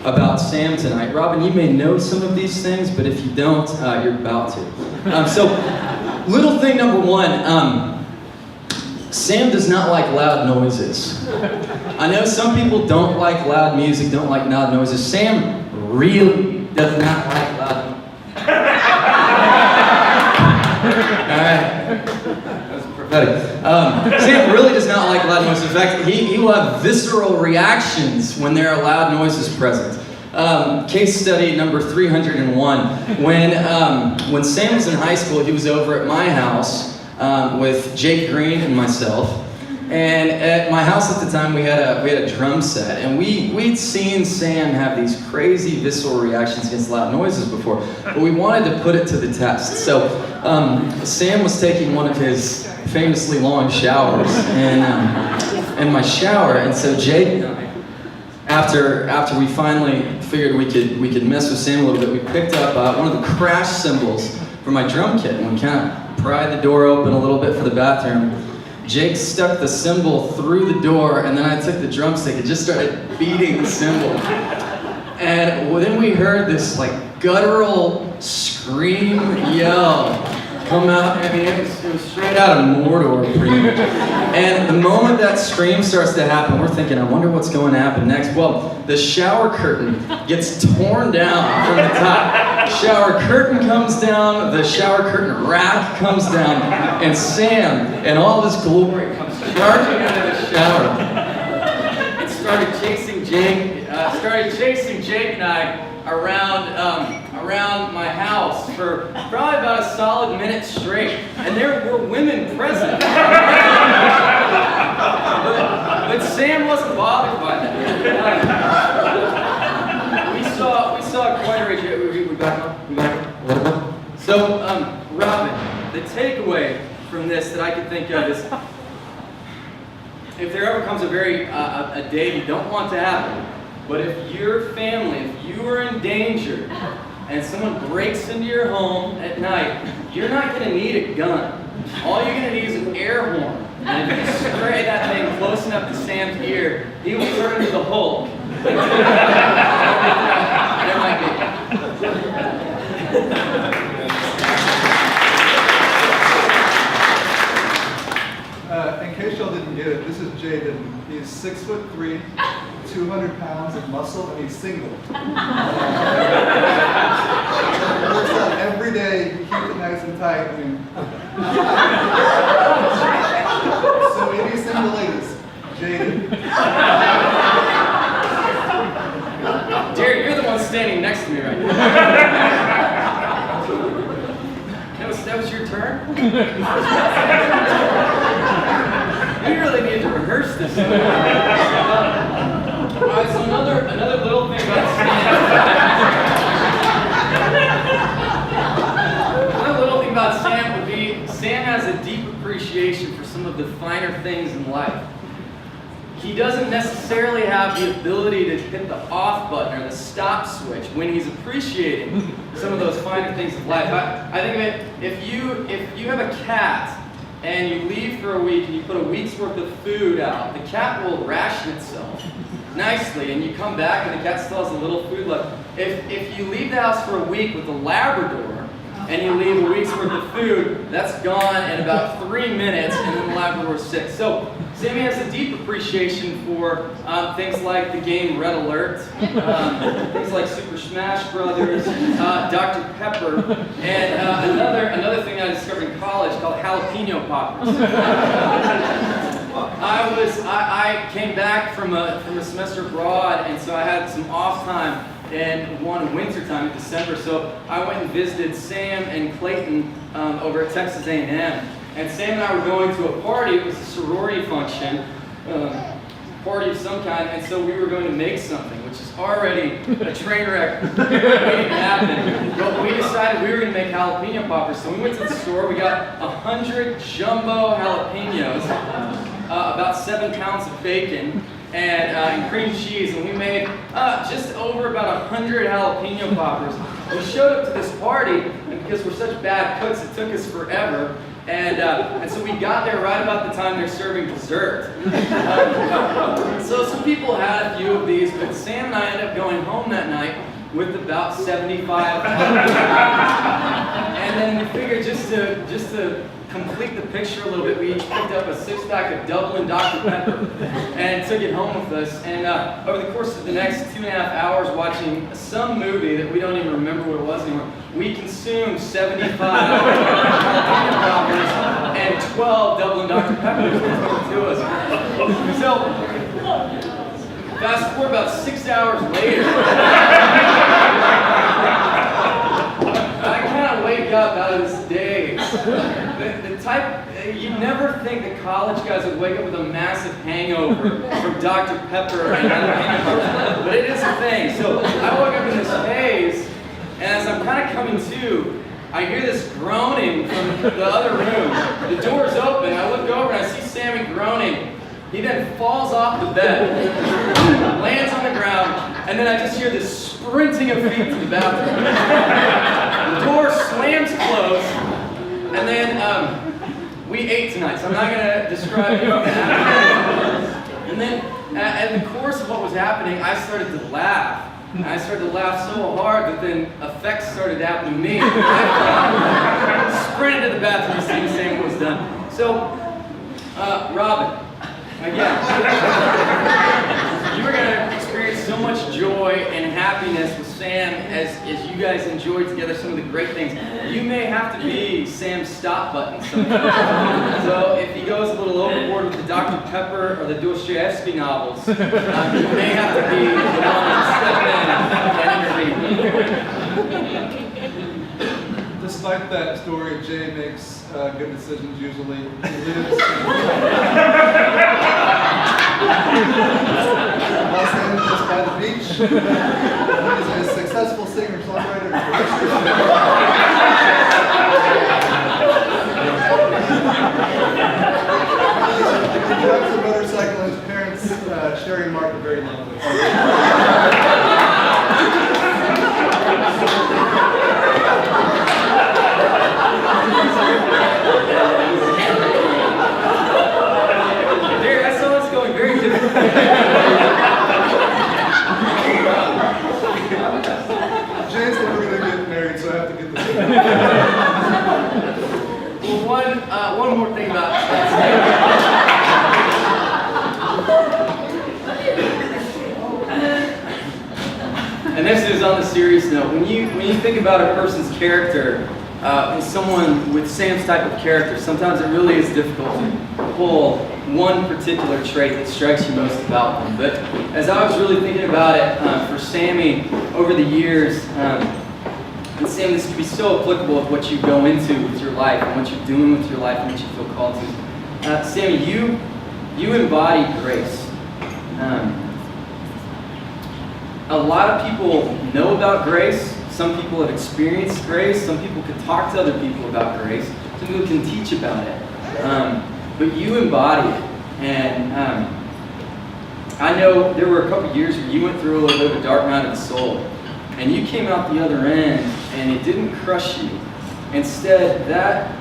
about Sam tonight. Robin, you may know some of these things, but if you don't, you're about to. So, little thing number one, Sam does not like loud noises. I know some people don't like loud music, don't like loud noises. Sam really does not like loud noises. All right. That was prophetic. Sam really does not like loud noises. In fact, he will have visceral reactions when there are loud noises present. Case study number 301. When Sam was in high school, he was over at my house with Jake Green and myself. And at my house at the time, we had a drum set, and we'd seen Sam have these crazy visceral reactions against loud noises before, but we wanted to put it to the test. So Sam was taking one of his famously long showers in my shower, and so Jake and I, after we finally figured we could mess with Sam a little bit, we picked up one of the crash cymbals for my drum kit, and we kind of pried the door open a little bit for the bathroom. Jake stuck the cymbal through the door, and then I took the drumstick and just started beating the cymbal. And then we heard this like guttural scream yell come out. I mean, it was straight out of Mordor, pretty much. And the moment that scream starts to happen, we're thinking, I wonder what's going to happen next. Well, the shower curtain gets torn down from the top. Shower curtain comes down, the shower curtain rack comes down, and Sam, in all his glory, comes charging out of the shower. It started chasing Jake and I around my house for probably about a solid minute straight, and there were women present. but Sam wasn't bothered by that. We saw quite a ratio. We back up. So, Robin, the takeaway from this that I can think of is, if there ever comes a day you don't want to happen, but if your family, if you are in danger, and someone breaks into your home at night, you're not going to need a gun. All you're going to need is an air horn. And if you spray that thing close enough to Sam's ear, he will turn into the Hulk. There might In case y'all didn't get it, this is Jaden. He's 6'3", 200 pounds of muscle, and he's single. He works out every day, he keeps it nice and tight. I mean. So any single ladies, Jaden. Derek, you're the one standing next to me right now. That was your turn? We really need to rehearse this. All right, so another little thing about Sam. Another little thing about Sam would be Sam has a deep appreciation for some of the finer things in life. He doesn't necessarily have the ability to hit the off button or the stop switch when he's appreciating some of those finer things of life. I think that if you have a cat and you leave for a week and you put a week's worth of food out, the cat will ration itself nicely, and you come back and the cat still has a little food left. If you leave the house for a week with a Labrador, and you leave a week's worth of food, that's gone in about 3 minutes, and then the Labrador's sick. So Sammy has a deep appreciation for things like the game Red Alert, things like Super Smash Brothers, Dr. Pepper, and another thing I discovered in college called jalapeno poppers. I came back from a semester abroad, and so I had some off time and one winter time in December. So I went and visited Sam and Clayton over at Texas A&M. And Sam and I were going to a party. It was a sorority function, party of some kind, and so we were going to make something, which is already a train wreck waiting to happen. But we decided we were going to make jalapeno poppers. So we went to the store. We got 100 jumbo jalapenos, about 7 pounds of bacon, and cream cheese, and we made just over about 100 jalapeno poppers. We showed up to this party, and because we're such bad cooks, it took us forever. And so we got there right about the time they're serving dessert. So some people had a few of these, but Sam and I ended up going home that night with about 75. And then we figured just to complete the picture a little bit, we each picked up a 6-pack of Dublin Dr. Pepper and took it home with us. And over the course of the next 2.5 hours watching some movie that we don't even remember what it was anymore, we consumed 75 jalapeno poppers and 12 Dublin Dr. Peppers to us. So, fast forward about 6 hours later, I kind of wake up out of this daze. The type, you'd never think that college guys would wake up with a massive hangover from Dr. Pepper and jalapeno poppers, but it is a thing. So I woke up in this haze, and as I'm kind of coming to, I hear this groaning from the other room. The door's open, I look over and I see Sammy groaning. He then falls off the bed, lands on the ground, and then I just hear this sprinting of feet to the bathroom. The door slams closed, and then we ate tonight, so I'm not going to describe anything that happened. And then, in the course of what was happening, I started to laugh. And I started to laugh so hard that then effects started to happen to me. I sprinted to the bathroom to see the same was done. So, Robin, again, you were going to experience so much joy and happiness with Sam as you guys enjoyed together some of the great things. You may have to be Sam's stop button sometimes. So if he goes a little overboard with the Dr. Pepper or the Dostoevsky novels, you may have to be the one to step in and intervene. Despite that story, Jay makes good decisions usually. He lives in Los Angeles by the beach. He's a successful singer-songwriter. He drives a motorcycle, and his parents, Sherry and Mark, are very lovely. There, that song's going very different. Jay's never going to get married, so I have to get this. Well, one more thing about and this is on the serious note. When you think about a person's character, and someone with Sam's type of character, sometimes it really is difficult to pull one particular trait that strikes you most about them. But as I was really thinking about it for Sammy over the years, and Sam, this could be so applicable with what you go into with your life and what you're doing with your life and what you feel called to. Sammy, you embody grace. A lot of people know about grace. Some people have experienced grace. Some people can talk to other people about grace. Some people can teach about it. But you embody it. And I know there were a couple years where you went through a little bit of a dark night of the soul. And you came out the other end, and it didn't crush you. Instead, that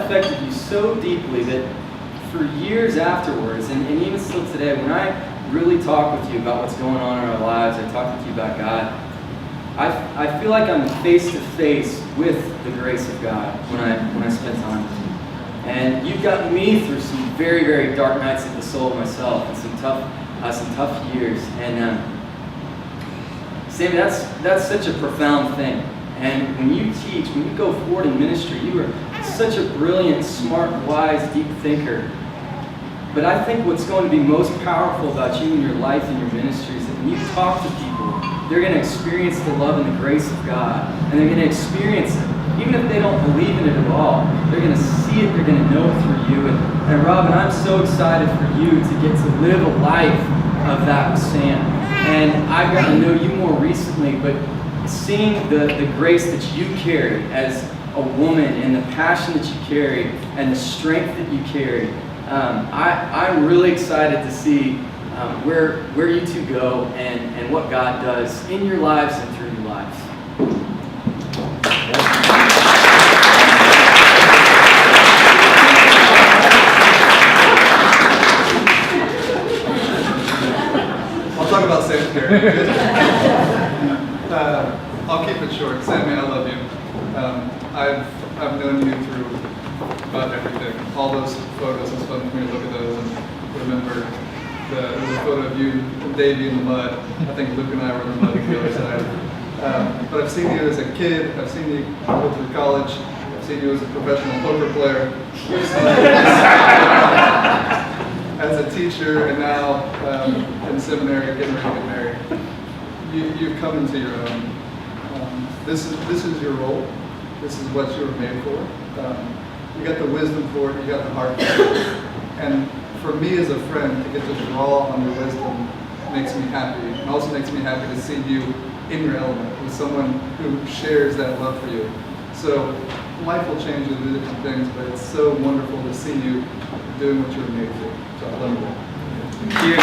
affected you so deeply that for years afterwards, and even still today, when I really talk with you about what's going on in our lives, I talk with you about God, I feel like I'm face to face with the grace of God when I spend time with you. And you've gotten me through some very, very dark nights of the soul myself, and some tough years. And Sammy, that's such a profound thing. And when you teach, when you go forward in ministry, you are such a brilliant, smart, wise, deep thinker. But I think what's going to be most powerful about you and your life and your ministry is that when you talk to people, they're going to experience the love and the grace of God. And they're going to experience it. Even if they don't believe in it at all, they're going to see it, they're going to know it through you. And Robin, I'm so excited for you to get to live a life of that with Sam. And I've gotten to know you more recently, but seeing the grace that you carry as a woman and the passion that you carry and the strength that you carry, I'm really excited to see where you two go and what God does in your lives and through your lives. I'll talk about Sam's character. I'll keep it short. Sammy, I love you. I've known you through about everything. All those photos, it's fun for me to look at those and remember. There was a photo of you and Davey in the mud. I think Luke and I were in the mud on the other side. But I've seen you as a kid. I've seen you go through college. I've seen you as a professional poker player. As a teacher, and now in seminary, getting ready to get married. You've come into your own. This is your role. This is what you were made for. You got the wisdom for it. You got the heart for it. And for me as a friend, to get to draw on your wisdom makes me happy. And also makes me happy to see you in your element with someone who shares that love for you. So life will change you to do different things, but it's so wonderful to see you doing what you were made for. So I love you. Thank you.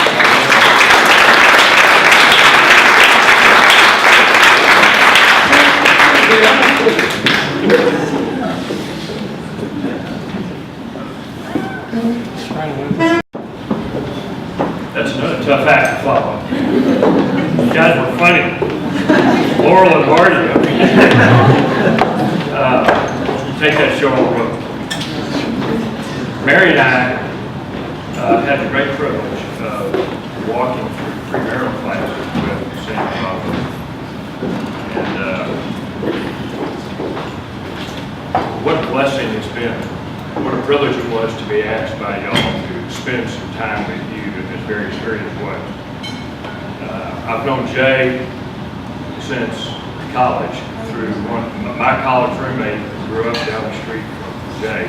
That's another tough act to follow. You guys were funny. Laurel and Marty. Take that show on the road. Mary and I had the great privilege of walking through premarital classes with Sam Robin. And what a blessing it's been. What a privilege it was to be asked by y'all to spend some time with you in this very serious way. I've known Jay since college through my college roommate grew up down the street from Jay.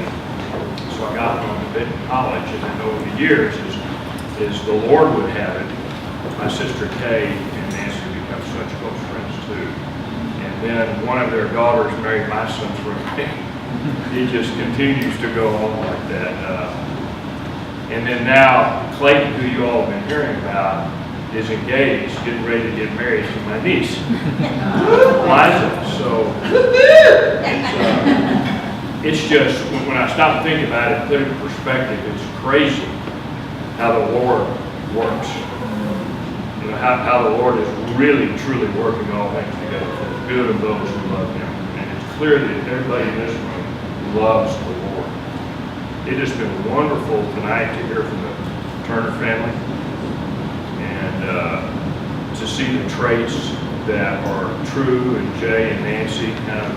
So I got him a bit in college, and then over the years, as the Lord would have it, my sister Kay and Nancy become such close friends too. And then one of their daughters married my son's roommate. It just continues to go on like that. And then now, Clayton, who you all have been hearing about, is engaged, getting ready to get married to my niece, Liza. So it's just, when I stop and think about it, put it in perspective, it's crazy how the Lord works. You know, how the Lord is really, truly working all things together for the good of those who love Him. And it's clear that everybody in this room loves the Lord. It has been wonderful tonight to hear from the Turner family and to see the traits that are true in Jay and Nancy kind of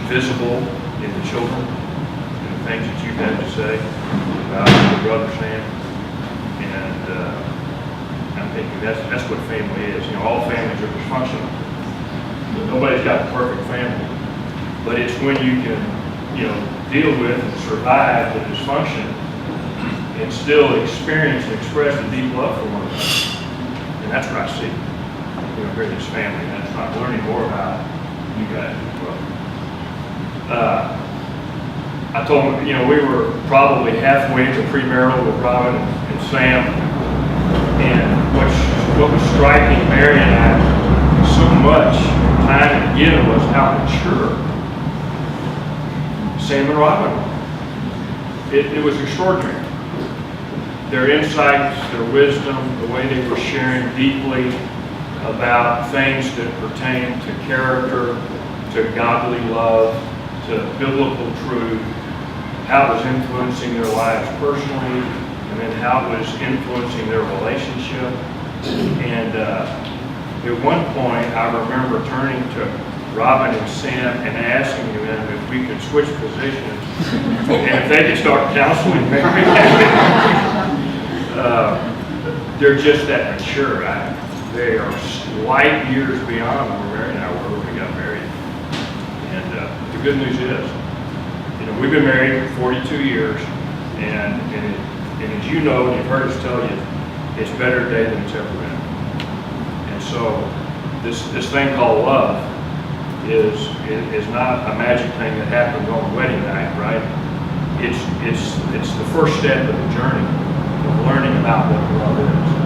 visible in the children and the things that you've had to say about your brother Sam. And I'm thinking that's what family is. You know, all families are dysfunctional. Nobody's got a perfect family. But it's when you can, you know, deal with and survive the dysfunction and still experience and express a deep love for one another. And that's what I see, you know, here in this family. And that's why I'm learning more about you guys as well. I told him, you know, we were probably halfway into premarital with Robin and Sam. And what was striking Mary and I so much time and again was how mature Sam and Robin were. It was extraordinary. Their insights, their wisdom, the way they were sharing deeply, about things that pertain to character, to godly love, to biblical truth, how it was influencing their lives personally, and then how it was influencing their relationship. And at one point, I remember turning to Robin and Sam and asking them if we could switch positions and if they could start counseling Mary. They're just that mature. They are light years beyond where Mary and I were when we got married. And the good news is, you know, we've been married for 42 years, and as you know, and you've heard us tell you, it's better today than it's ever been. And so this thing called love is not a magic thing that happens on wedding night, right? It's the first step of the journey of learning about what love is.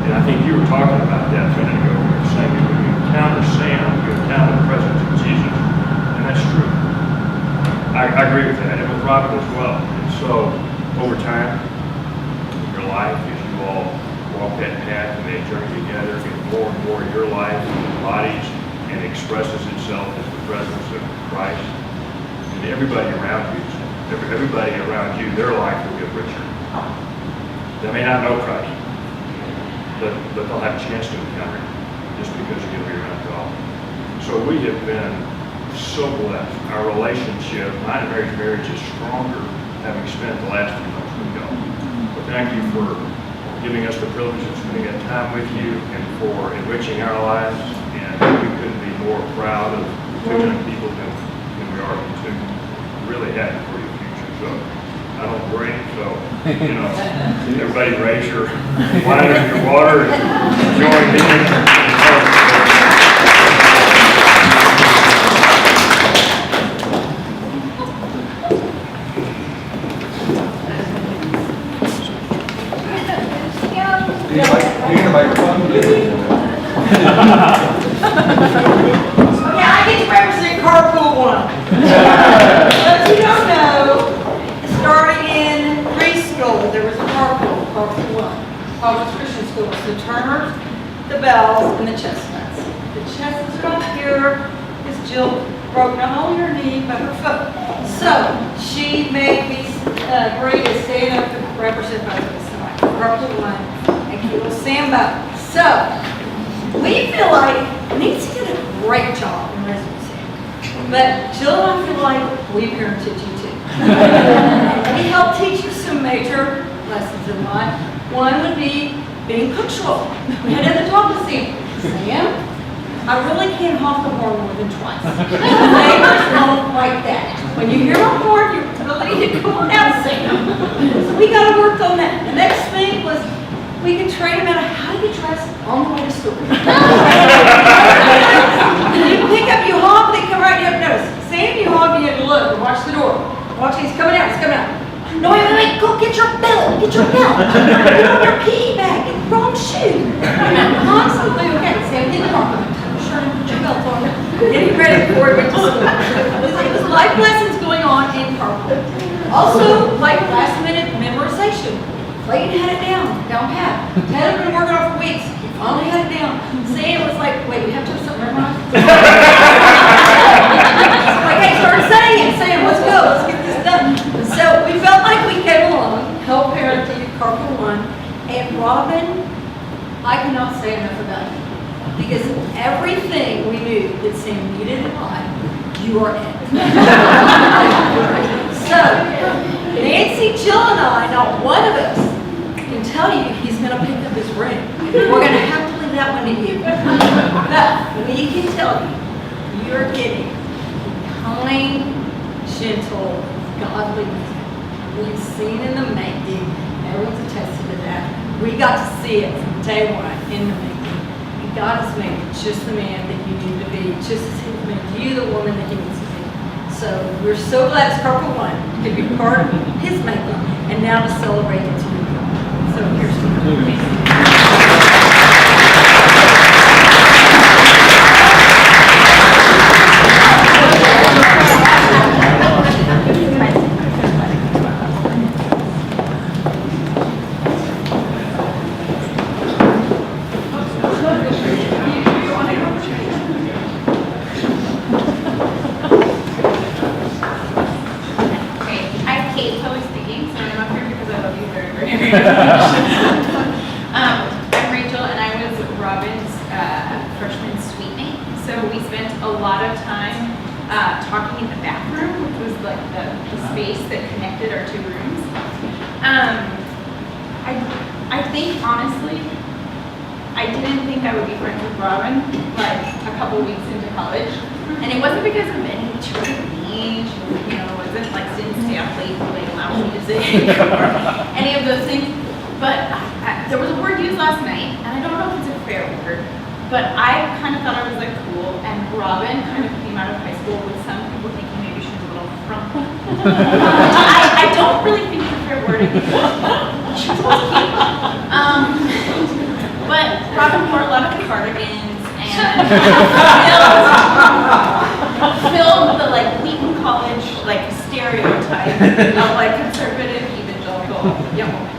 And I think you were talking about that a minute ago. You were saying that when you encounter Sam, you encounter the presence of Jesus. And that's true. I agree with that, and with Robin as well. And so, over time, in your life, as you all walk that path and they journey together, get more and more of your life embodies and expresses itself as the presence of Christ. And everybody around you, their life will get richer. They may not know Christ, but they'll have a chance to encounter Him just because you're going to be around God. So we have been so blessed. Our relationship, mine and Mary's marriage, is stronger having spent the last few months with God. But thank you for giving us the privilege of spending that time with you and for enriching our lives. And we couldn't be more proud of two young people than we are you two. Really happy for your future. So I don't drink, so, you know, everybody raise your wine or your water and join me in Do you need a microphone? Yeah, I get to represent Carpool One. But you don't know, starting in preschool, there was a Carpool One, called Christian School. It's the Turners, the Bells, and the Chestnuts. The Chestnuts are up here, because Jill broke not only her knee, but her foot. So, she made me agree to stand up to represent both of us tonight. Carpool One and Kilo Sambo. So, we feel like Nancy did a great job in residency. But Jill and I feel like we parented you too. We helped teach you some major lessons in life. One would be being punctual. We had to talk to Sam, I really can't honk the horn more than twice. Neighbors don't like that. When you hear a horn, you really need to come on out, Sam. So we got to work on that. The next thing was we could train them out how to get dressed on the way to school. You pick up, you honk, they come right, you have to notice. Sam, you honk, you have to look and watch the door. Watch, he's coming out, he's coming out. No, wait, go get your belt, get your belt. Get on your PE bag, get the wrong shoe. Constantly, okay, Sam, get the car. Put your belt on. Getting ready before we went to school. It was life lessons going on in carpool. Also, like last minute memorization. Clayton had it down pat. Ted had been working on it for weeks. He finally had it down. Sam was like, wait, we have to have something memorized. Like, hey, start saying it. Sam, let's go. Let's get this done. So we felt like we came along, helped parent you, Carpool One, and Robin, I cannot say enough about you. Because everything we knew that Sam needed in life, you are it. So, Nancy, Jill, and I, not one of us, can tell you he's going to pick up his ring. We're going to have to leave that one to you. But we can tell you, you're getting kind, gentle, godly music. We've seen in the making. Everyone's attested to that. We got to see it from day one in the making. God has made you just the man that you need to be, just as He made you the woman that He needs to be. So we're so glad as Carpool One to be part of His making and now to celebrate it to you. So here's to you. very, very much. I'm Rachel, and I was Robin's freshman suite mate. So we spent a lot of time talking in the bathroom, which was like the space that connected our two rooms. I think, honestly, I didn't think I would be friends with Robin like a couple weeks into college. And it wasn't because of any sort of age, wasn't like didn't stay up late playing loud music or any of those things. But there was a word used last night, and I don't know if it's a fair word, but I kind of thought I was like cool, and Robin kind of came out of high school with some people thinking maybe she was a little frumpy. I don't really think it's a fair word. I think she was cute. But Robin wore a lot of cardigans and filled the like Wheaton College like stereotype of like conservative evangelical young woman.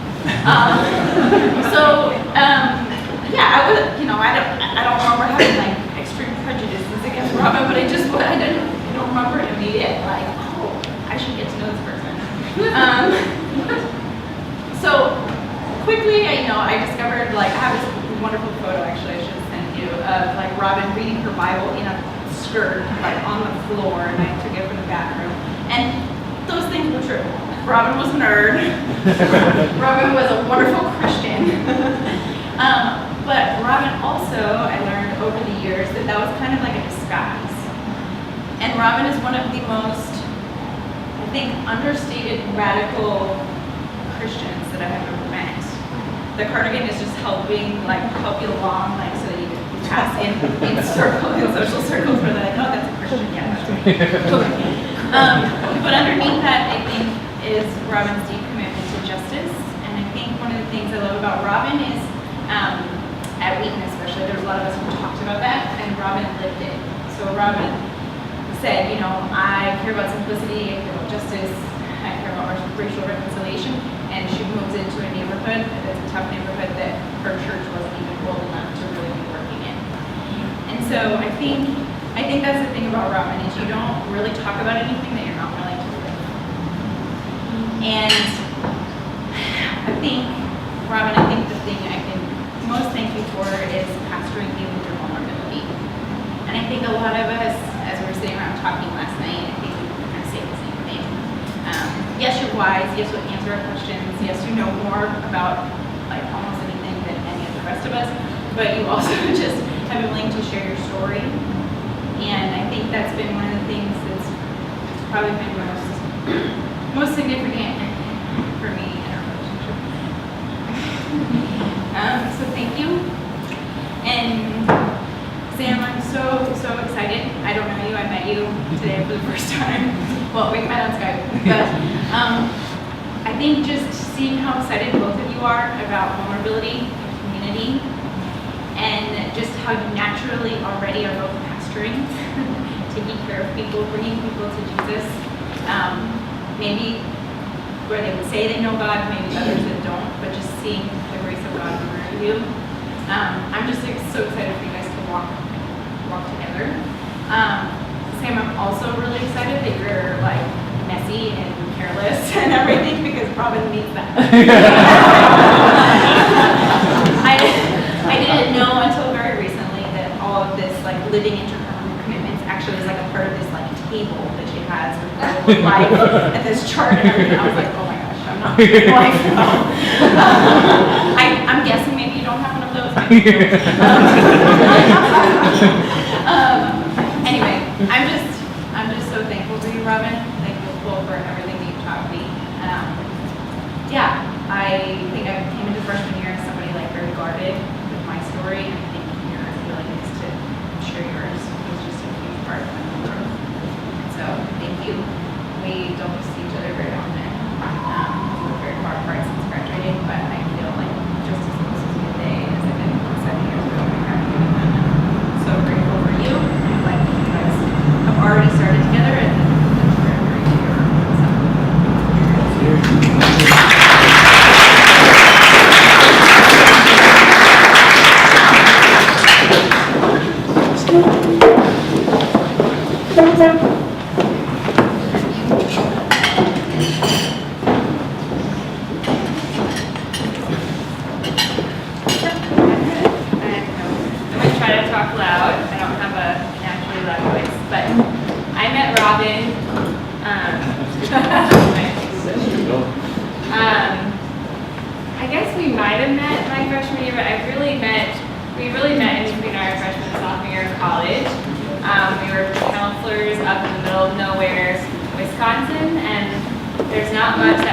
Yeah, I was, I don't remember having like extreme prejudices against Robin, but I don't remember an immediate like, oh, I should get to know this person. So quickly, I discovered like I have this wonderful photo actually I should send you of like Robin reading her Bible in a skirt like on the floor, and I took it from the bathroom. And those things were true. Robin was a nerd. Robin was a wonderful Christian. But Robin also, I learned over the years that was kind of like a disguise. And Robin is one of the most, I think, understated radical Christians that I have ever met. The cardigan is just help you along, like so that you can pass in social circles where they're like, oh, that's a Christian, yeah, that's right. But underneath that, I think, is Robin's deep commitment to justice. And I think one of the things I love about Robin is, at Wheaton especially, there's a lot of us who talked about that, and Robin lived it. So Robin said, I care about simplicity, I care about justice, I care about racial reconciliation, and she moves into a neighborhood that's a tough neighborhood that her church wasn't even bold enough to really be working in. And so I think that's the thing about Robin is you don't really talk about anything that you're not willing to live. And Robin, I think the thing I can most thank you for is pastoring you with your vulnerability. And I think a lot of us, as we were sitting around talking last night, I think we kind of say the same thing. Yes, you're wise. Yes, you'll answer our questions. Yes, you know more about like almost anything than any of the rest of us. But you also just have been willing to share your story. And I think that's been one of the things that's probably been most significant for me in our relationship. So thank you. And Sam, I'm so excited. I don't know you. I met you today for the first time. Well, we met on Skype. But I think just seeing how excited both of you are about vulnerability and community, and just how you naturally already are both pastoring, taking care of people, bringing people to Jesus. Maybe where they would say they know God, maybe others that don't, but just seeing the grace of God through you. I'm just so excited for you guys to walk together. Sam, I'm also really excited that you're like messy and careless and everything because Robin needs that. I didn't know until very recently that all of this like living interpersonal commitments actually is like a part of this like table that she has with her life and this chart and everything. I was like, oh my gosh, I'm not your wife. I'm guessing maybe you don't have one of those. Anyway, I'm just so thankful for you, Robin. Thankful for everything that you taught me. I think I came into freshman year as somebody like very guarded with my story, and I think your willingness to share yours was just a huge part of my growth. So thank you. We don't see each other very often. We're very far apart since graduating, but I feel like just as close as today as I did 7 years ago when I graduated. I'm so grateful for you. I'm like you guys have already started together, and that's very, very dear.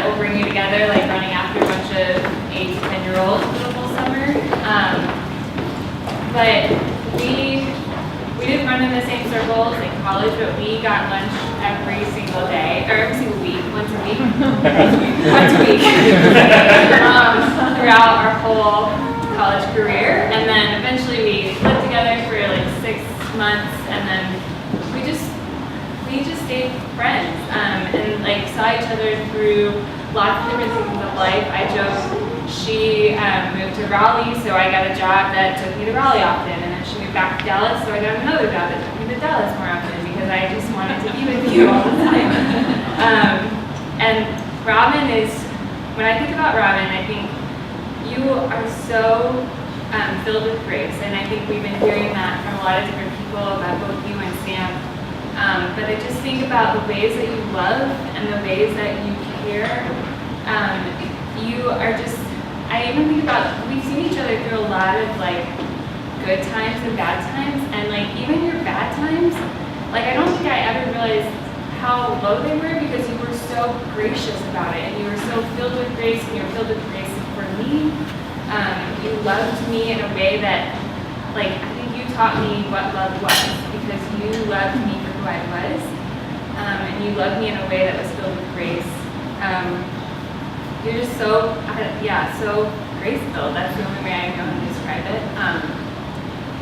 that will bring you together, like running after a bunch of 8 to 10-year-olds for the whole summer. But we didn't run in the same circles in college, but we got lunch every single day, or every single week, once a week, throughout our whole college career. And then eventually we lived together for like 6 months, and then we just stayed friends, and like saw each other through lots of different seasons of life. I joke, she moved to Raleigh, so I got a job that took me to Raleigh often, and then she moved back to Dallas, so I got another job that took me to Dallas more often because I just wanted to be with you all the time. And Robin is, when I think about Robin, I think you are so filled with grace, and I think we've been hearing that from a lot of different people about both you and Sam. But I just think about the ways that you love and the ways that you care. You are just, I even think about, we've seen each other through a lot of like good times and bad times, and like even your bad times, like I don't think I ever realized how low they were because you were so gracious about it, and you were so filled with grace, and you were filled with grace for me. You loved me in a way that, like, I think you taught me what love was, because you loved me for who I was, and you loved me in a way that was filled with grace. You're just so, so grace-filled. That's the only way I know how to describe it.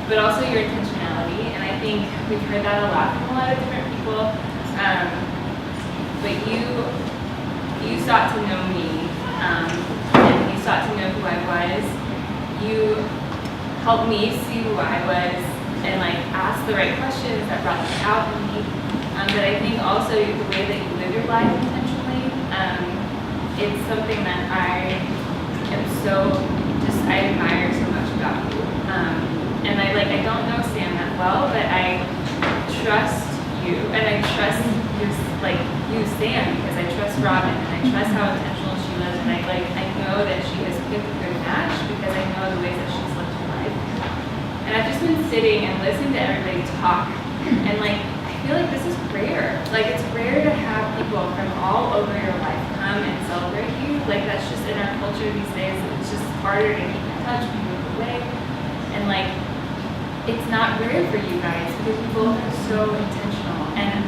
But also your intentionality, and I think we've heard that a lot from a lot of different people. But you sought to know me, and you sought to know who I was. You helped me see who I was, and like ask the right questions that brought that out in me. But I think also the way that you live your life intentionally, it's something that I am so, I admire so much about you. And I don't know Sam that well, but I trust you, and I trust you, Sam, because I trust Robin, and I trust how intentional she lives, and I know that she has picked a good match because I know the ways that she's lived her life. And I've just been sitting and listening to everybody talk, and I feel like this is rare. It's rare to have people from all over your life come and celebrate you. That's just in our culture these days. It's just harder to keep in touch when you move away. And it's not rare for you guys because you both are so intentional. And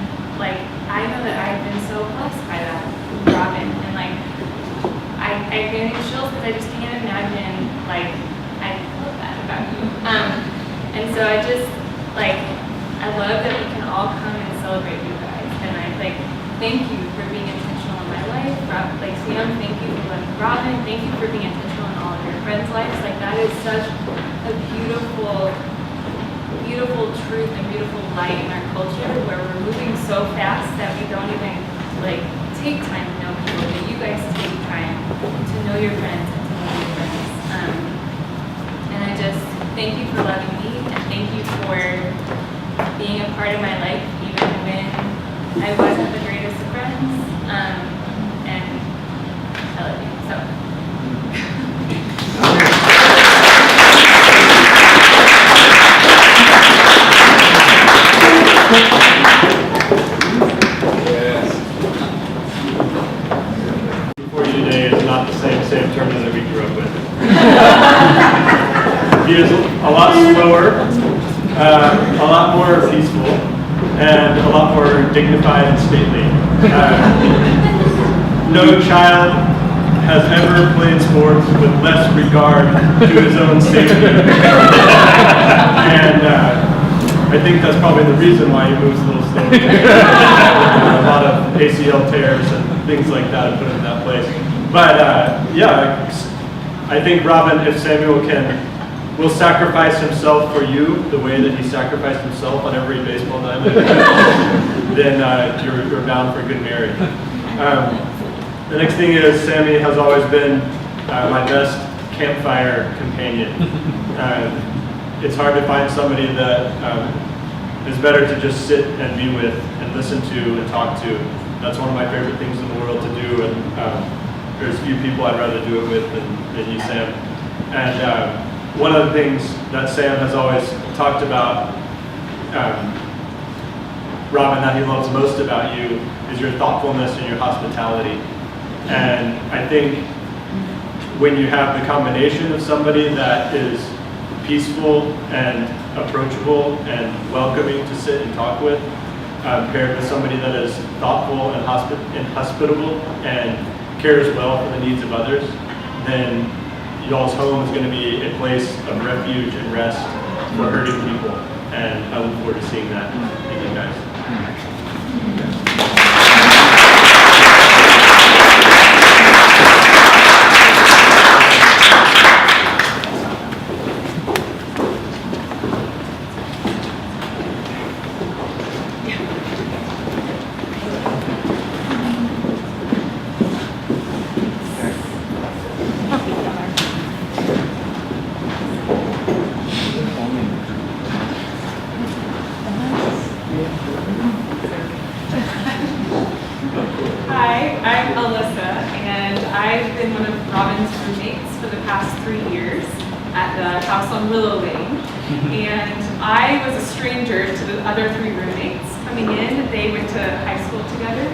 I know that I've been so blessed by that with Robin. And I'm getting chills because I just can't imagine, I love that about you. And so I just, I love that we can all come and celebrate you guys. And I thank you for being intentional in my life. Sam, thank you for loving Robin. Thank you for being intentional in all of your friends' lives. That is such a beautiful truth and beautiful light in our culture where we're moving so fast that we don't even take time to know people, but you guys take time to know your friends and to know your friends. And I just thank you for loving me, and thank you for being a part of my life even when I wasn't the greatest of friends. And I love you. So. For you today is not the same Sam Turner that we grew up with. He is a lot slower, a lot more peaceful, and a lot more dignified and stately. No child has ever played sports with less regard to his own safety. And I think that's probably the reason why he moves a little slower. A lot of ACL tears and things like that have put him in that place. But I think Robin, if Samuel will sacrifice himself for you the way that he sacrificed himself on every baseball diamond, then you're bound for a good marriage. The next thing is Sammy has always been my best campfire companion. It's hard to find somebody that is better to just sit and be with and listen to and talk to. That's one of my favorite things in the world to do, and there's few people I'd rather do it with than you, Sam. And one of the things that Sam has always talked about, Robin, that he loves most about you is your thoughtfulness and your hospitality. And I think when you have the combination of somebody that is peaceful and approachable and welcoming to sit and talk with, paired with somebody that is thoughtful and hospitable and cares well for the needs of others, then y'all's home is going to be a place of refuge and rest for hurting people. And I look forward to seeing that in you guys. Hi, I'm Alyssa, and I've been one of Robin's roommates for the past 3 years at the house on Willow Lane. And I was a stranger to the other 3 roommates coming in. They went to high school together,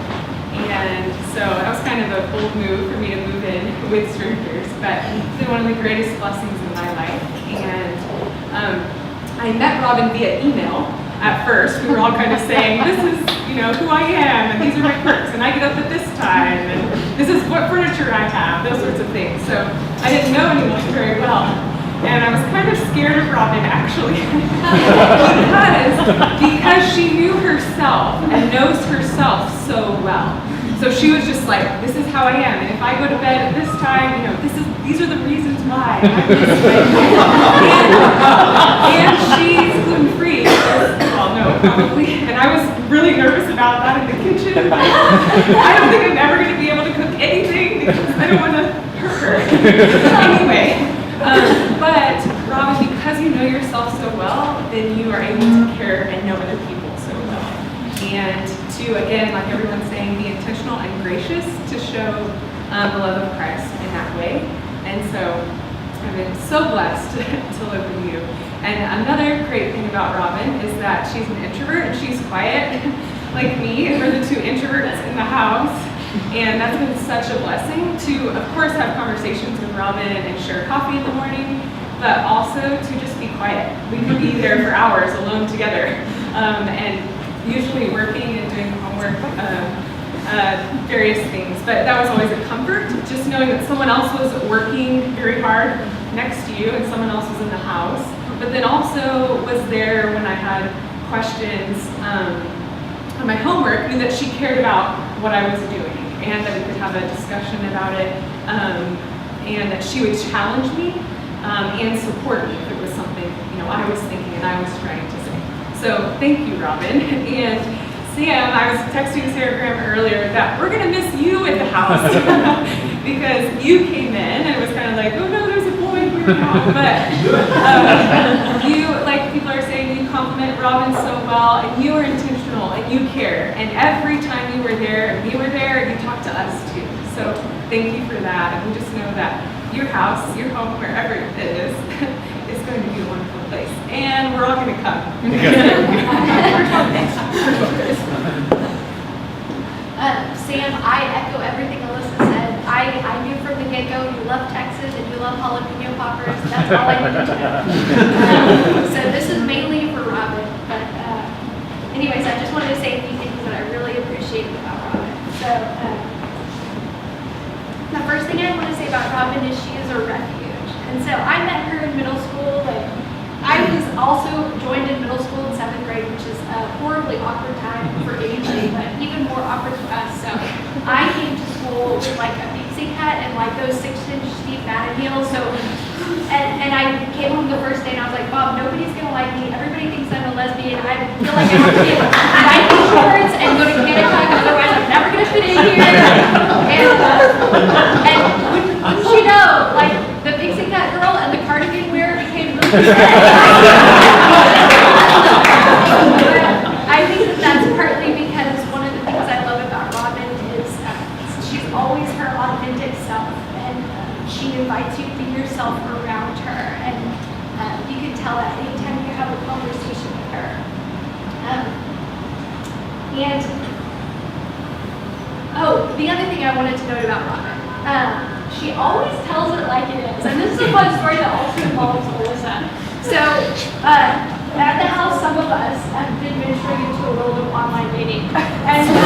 and so that was kind of a bold move for me to move in with strangers, but it's been one of the greatest blessings in my life. And I met Robin via email. At first, we were all kind of saying, this is, who I am, and these are my perks, and I get up at this time, and this is what furniture I have, those sorts of things. So I didn't know anyone very well, and I was kind of scared of Robin, actually, because she knew herself and knows herself so well. So she was just like, this is how I am, and if I go to bed at this time, these are the reasons why I'm this way. And she's gluten-free, well, no, probably, and I was really nervous about that in the kitchen. I don't think I'm ever going to be able to cook anything because I don't want to hurt her. Anyway, but Robin, because you know yourself so well, then you are able to care and know other people so well. And to, again, like everyone's saying, be intentional and gracious to show the love of Christ in that way. And so I've been so blessed to live with you. And another great thing about Robin is that she's an introvert and she's quiet, like me, and we're the 2 introverts in the house. And that's been such a blessing to, of course, have conversations with Robin and share coffee in the morning, but also to just be quiet. We can be there for hours alone together, and usually working and doing homework, various things. But that was always a comfort, just knowing that someone else was working very hard next to you and someone else was in the house, but then also was there when I had questions on my homework, knew that she cared about what I was doing and that we could have a discussion about it, and that she would challenge me and support me if it was something I was thinking and I was trying to say. So thank you, Robin. And Sam, I was texting Sarah Graham earlier that we're going to miss you at the house because you came in and it was kind of like, oh no, there's a boy here now. But you, like people are saying, you compliment Robin so well, and you are intentional and you care. And every time you were there and we were there, you talked to us too. So thank you for that. And we just know that your house, your home, wherever it is going to be a wonderful place. And we're all going to come. Sam, I echo everything Alyssa said. I knew from the get-go you love Texas and you love jalapeno poppers. That's all I needed to know. So this is mainly for Robin. But anyways, I just wanted to say a few things that I really appreciate about Robin. So the first thing I want to say about Robin is she is a refuge. And so I met her in middle school. I was also joined in middle school in 7th grade, which is a horribly awkward time for AJ, but even more awkward for us. So I came to school with like a pixie cut and like those 6-inch Steve Madden heels. So, and I came home the first day and I was like, Bob, nobody's gonna like me. Everybody thinks I'm a lesbian. I feel like I have to get Nike shorts and go to Canada, otherwise I'm never gonna fit in here. And wouldn't you know, like the pixie cut girl and the cardigan wearer became really I think that's partly because one of the things I love about Robin is she's always her authentic self, and she invites you to be yourself around her, and you can tell that anytime you have a conversation with her. And the other thing I wanted to note about Robin, she always tells it like it is. And this is a fun story that also involves Alyssa. So, at the house, some of us have been venturing into a world of online dating. And so,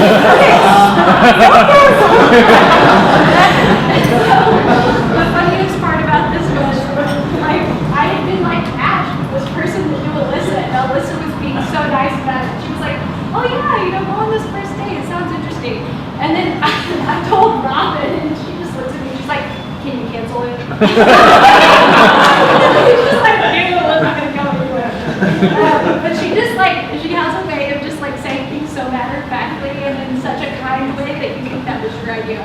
the funniest part about this was, like, I had been like matched with this person that knew Alyssa, and Alyssa was being so nice about it. She was like, oh yeah, go on this first date, it sounds interesting. And then I told Robin, and she just looked at me, she's like, can you cancel it? She's just like, ew, I'm not gonna go anywhere. But she just she has a way of just saying things so matter-of-factly and in such a kind way that you think that was your idea.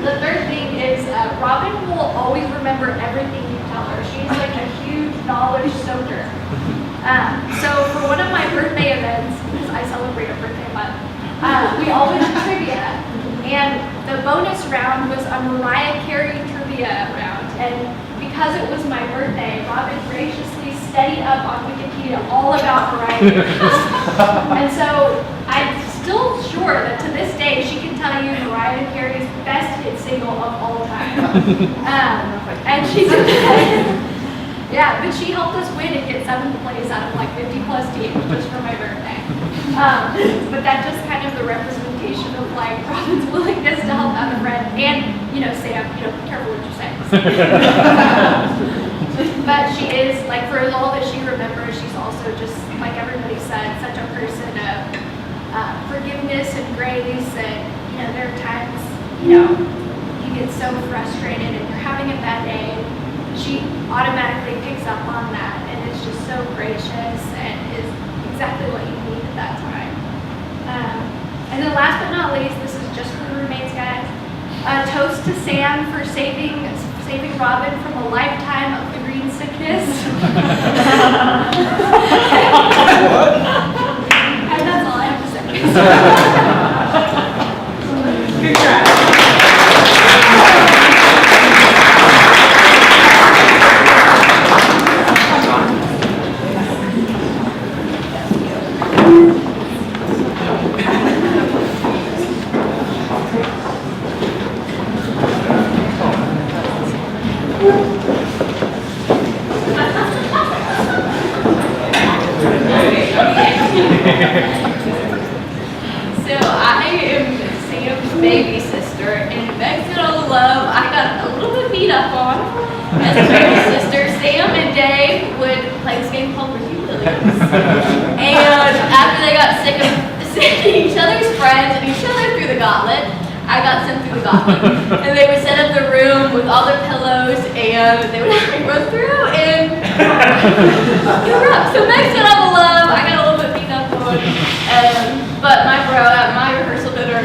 The third thing is Robin will always remember everything you tell her. She's like a huge knowledge soaker. So for one of my birthday events, because I celebrate a birthday month, we always do trivia. And the bonus round was a Mariah Carey trivia round. And because it was my birthday, Robin graciously studied up on Wikipedia all about Mariah Carey. And so I'm still sure that to this day she can tell you Mariah Carey's best hit single of all time. And she did that. Yeah, but she helped us win and get 7th place out of 50+ teams just for my birthday. But that's just kind of the representation of Robin's willingness to help out a friend. And, Sam, be careful what you say. But she is, for all that she remembers, she's also just, like everybody said, such a person of forgiveness and grace. And, there are times, you get so frustrated and you're having a bad day. She automatically picks up on that and is just so gracious and is exactly what you need at that time. And then last but not least, this is just for the roommates, guys. Toast to Sam for saving Robin from a lifetime of the green sickness. And that's all I have to say. Congrats. So I am Sam's baby sister, and thanks to all the love, I got a little bit beat up on. As a baby sister, Sam and Dave would play this game called Rehearsal. And after they got sick of seeing each other's friends and each other through the gauntlet, I got sent through the gauntlet. And they would set up the room with all their pillows, and they would have me run through, and it was rough. So thanks to all the love, I got a little bit beat up on. But my bro at my rehearsal dinner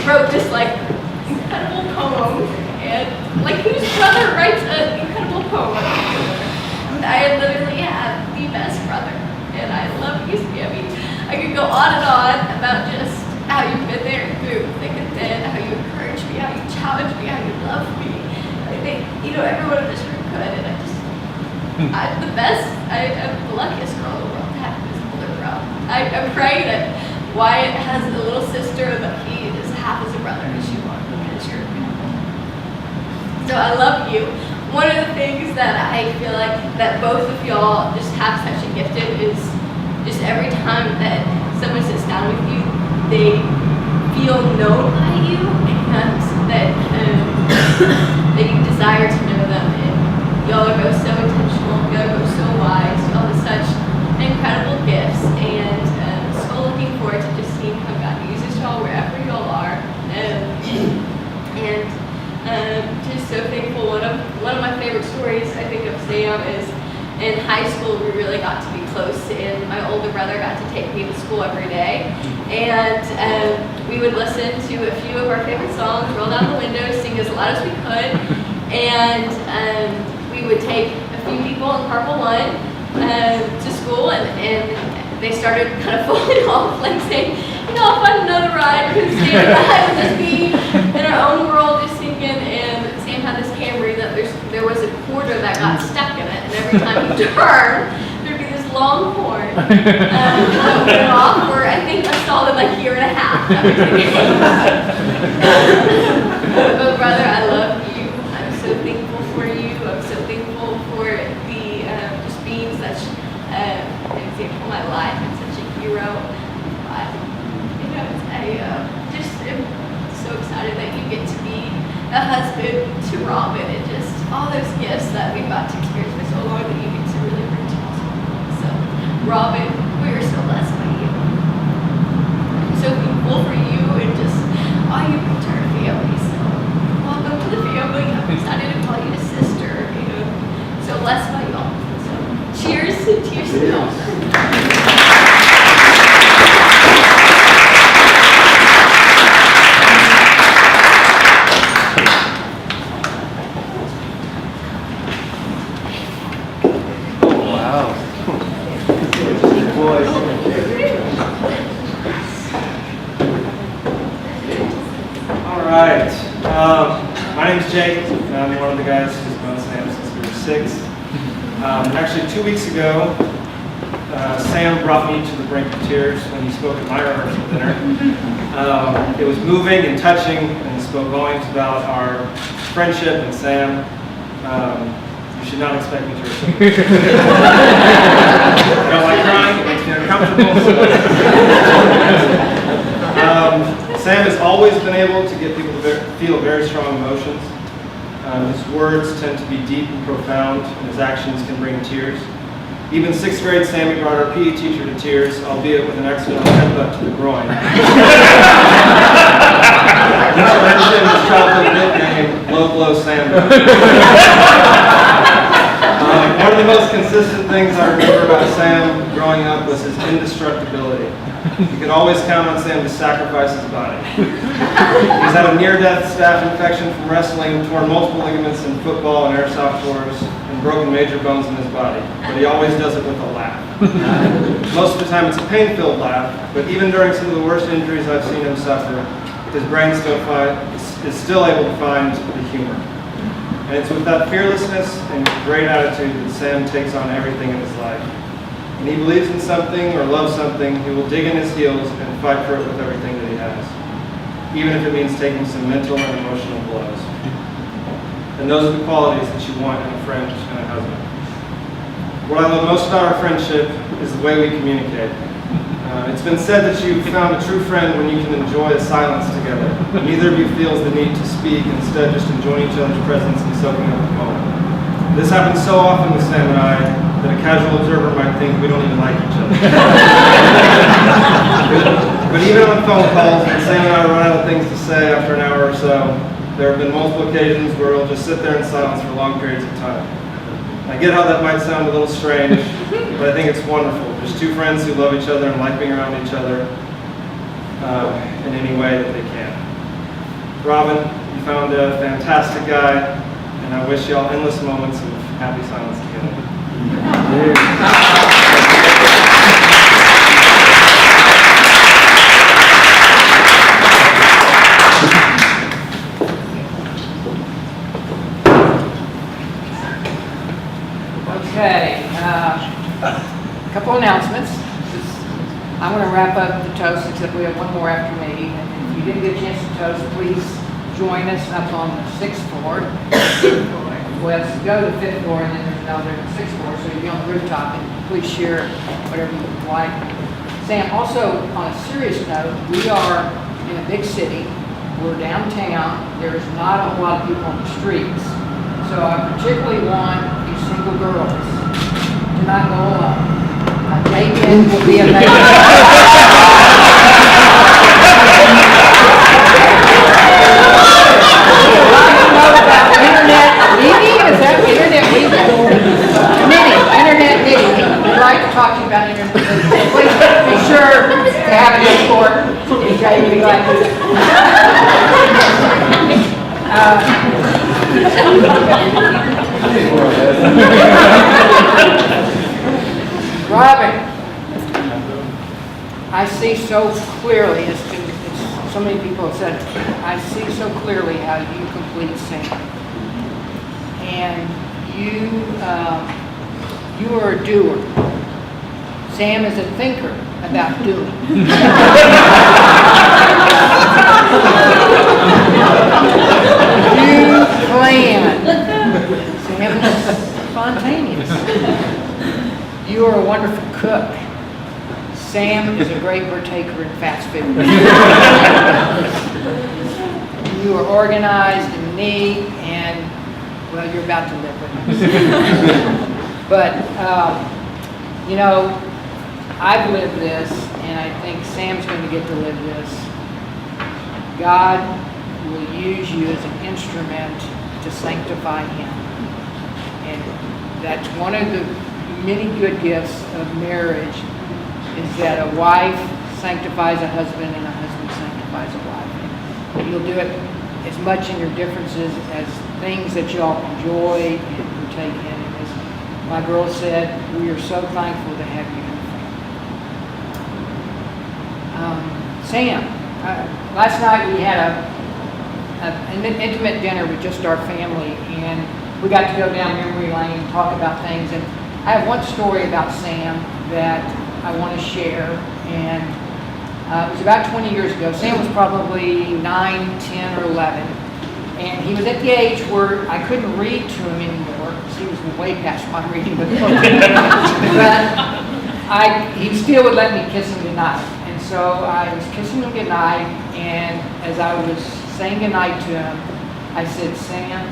wrote this incredible poem, and whose brother writes an incredible poem? I literally have the best brother, and I love you, Sammy. I could go on and on about just how you've been there through thick and thin, how you encourage me, how you challenge me, how you love me. I think everyone in this room could, and I'm the best. I'm the luckiest girl in the world to have this older bro. I pray that Wyatt has a little sister that he is half as a brother as you are, because you're beautiful. So I love you. One of the things that I feel like that both of y'all just have such a gift in is just every time that someone sits down with you, they feel known by you, and that you desire to know them. And y'all are both so intentional, y'all are both so wise, y'all have such incredible gifts, and so looking forward to just seeing how God uses y'all wherever y'all are. And just so thankful. One of my favorite stories I think of Sam is in high school we really got to be close, and my older brother got to take me to school every day, and we would listen to a few of our favorite songs, roll down the window, sing as loud as we could, and we would take a few people in Purple One to school, and they started kind of falling off, saying, I'll find another ride, because Sam and I would just be in our own world just singing, and Sam had this Camry that there was a quarter that got stuck in it, and every time you turn, there'd be this long horn that went off for, I think, a solid year and a half. But brother, I love you. I'm so thankful for you. I'm so thankful for the just being such an example in my life and such a hero. I just am so excited that you get to be a husband to Robin and just all those gifts that we've got to experience for so long that you get to really bring to us. So, Robin, we are so blessed by you. I'm so thankful for you and just all you bring to our family. So, welcome to the family. I'm excited to call you a sister. So blessed by y'all. So, cheers to y'all. Alright, my name's Jake, and I'm one of the guys who's known Sam since we were 6. Actually, 2 weeks ago, Sam brought me to the brink of tears when he spoke at my rehearsal dinner. It was moving and touching, and he spoke volumes about our friendship and Sam. You should not expect me to receive it. I don't like crying, it makes me uncomfortable. Sam has always been able to get people to feel very strong emotions. His words tend to be deep and profound, and his actions can bring tears. Even 6th grade Sammy brought our PE teacher to tears, albeit with an accidental headbutt to the groin. Which earned him his childhood nickname, Low Blow Sam. One of the most consistent things I remember about Sam growing up was his indestructibility. You could always count on Sam to sacrifice his body. He's had a near-death staph infection from wrestling, torn multiple ligaments in football and airsoft tours, and broken major bones in his body. But he always does it with a laugh. Most of the time it's a pain-filled laugh, but even during some of the worst injuries I've seen him suffer, his brain is still able to find the humor. And it's with that fearlessness and great attitude that Sam takes on everything in his life. When he believes in something or loves something, he will dig in his heels and fight for it with everything that he has, even if it means taking some mental and emotional blows. And those are the qualities that you want in a friend and a husband. What I love most about our friendship is the way we communicate. It's been said that you've found a true friend when you can enjoy a silence together. Neither of you feels the need to speak, instead just enjoying each other's presence and soaking up the moment. This happens so often with Sam and I that a casual observer might think we don't even like each other. But even on phone calls, when Sam and I run out of things to say after an hour or so, there have been multiple occasions where we'll just sit there in silence for long periods of time. I get how that might sound a little strange, but I think it's wonderful. Just two friends who love each other and like being around each other in any way that they can. Robin, you found a fantastic guy, and I wish y'all endless moments of happy silence together. Okay, a couple announcements. I'm going to wrap up the toast, except we have one more after me. And if you didn't get a chance to toast, please join us up on the 6th floor. Well, go to the 5th floor, and then there's another 6th floor, so you'll be on the rooftop, and please share whatever you would like. Sam, also, on a serious note, we are in a big city. We're downtown. There's not a lot of people on the streets. So I particularly want you single girls to not go alone. A date-in will be amazing. Internet meeting? Is that internet meeting? Internet meeting. We'd like to talk to you about internet meeting. Please be sure to have an escort. Okay, we'd be glad to. Robin, I see so clearly, as so many people have said, I see so clearly how you complete Sam. And you are a doer. Sam is a thinker, about doing. You plan. Sam is spontaneous. You are a wonderful cook. Sam is a great partaker in fast food. You are organized and neat, and, well, you're about to live with us. But, you know, I've lived this, and I think Sam's going to get to live this. God will use you as an instrument to sanctify him. And that's one of the many good gifts of marriage, is that a wife sanctifies a husband and a husband sanctifies a wife. And you'll do it as much in your differences as things that y'all enjoy and partake in. And as my girl said, we are so thankful to have you in the family. Sam, last night we had an intimate dinner with just our family, and we got to go down memory lane and talk about things. And I have one story about Sam that I want to share, and it was about 20 years ago. Sam was probably 9, 10, or 11, and he was at the age where I couldn't read to him anymore because he was way past my reading ability. But he still would let me kiss him goodnight, and so I was kissing him goodnight, and as I was saying goodnight to him, I said, "Sam,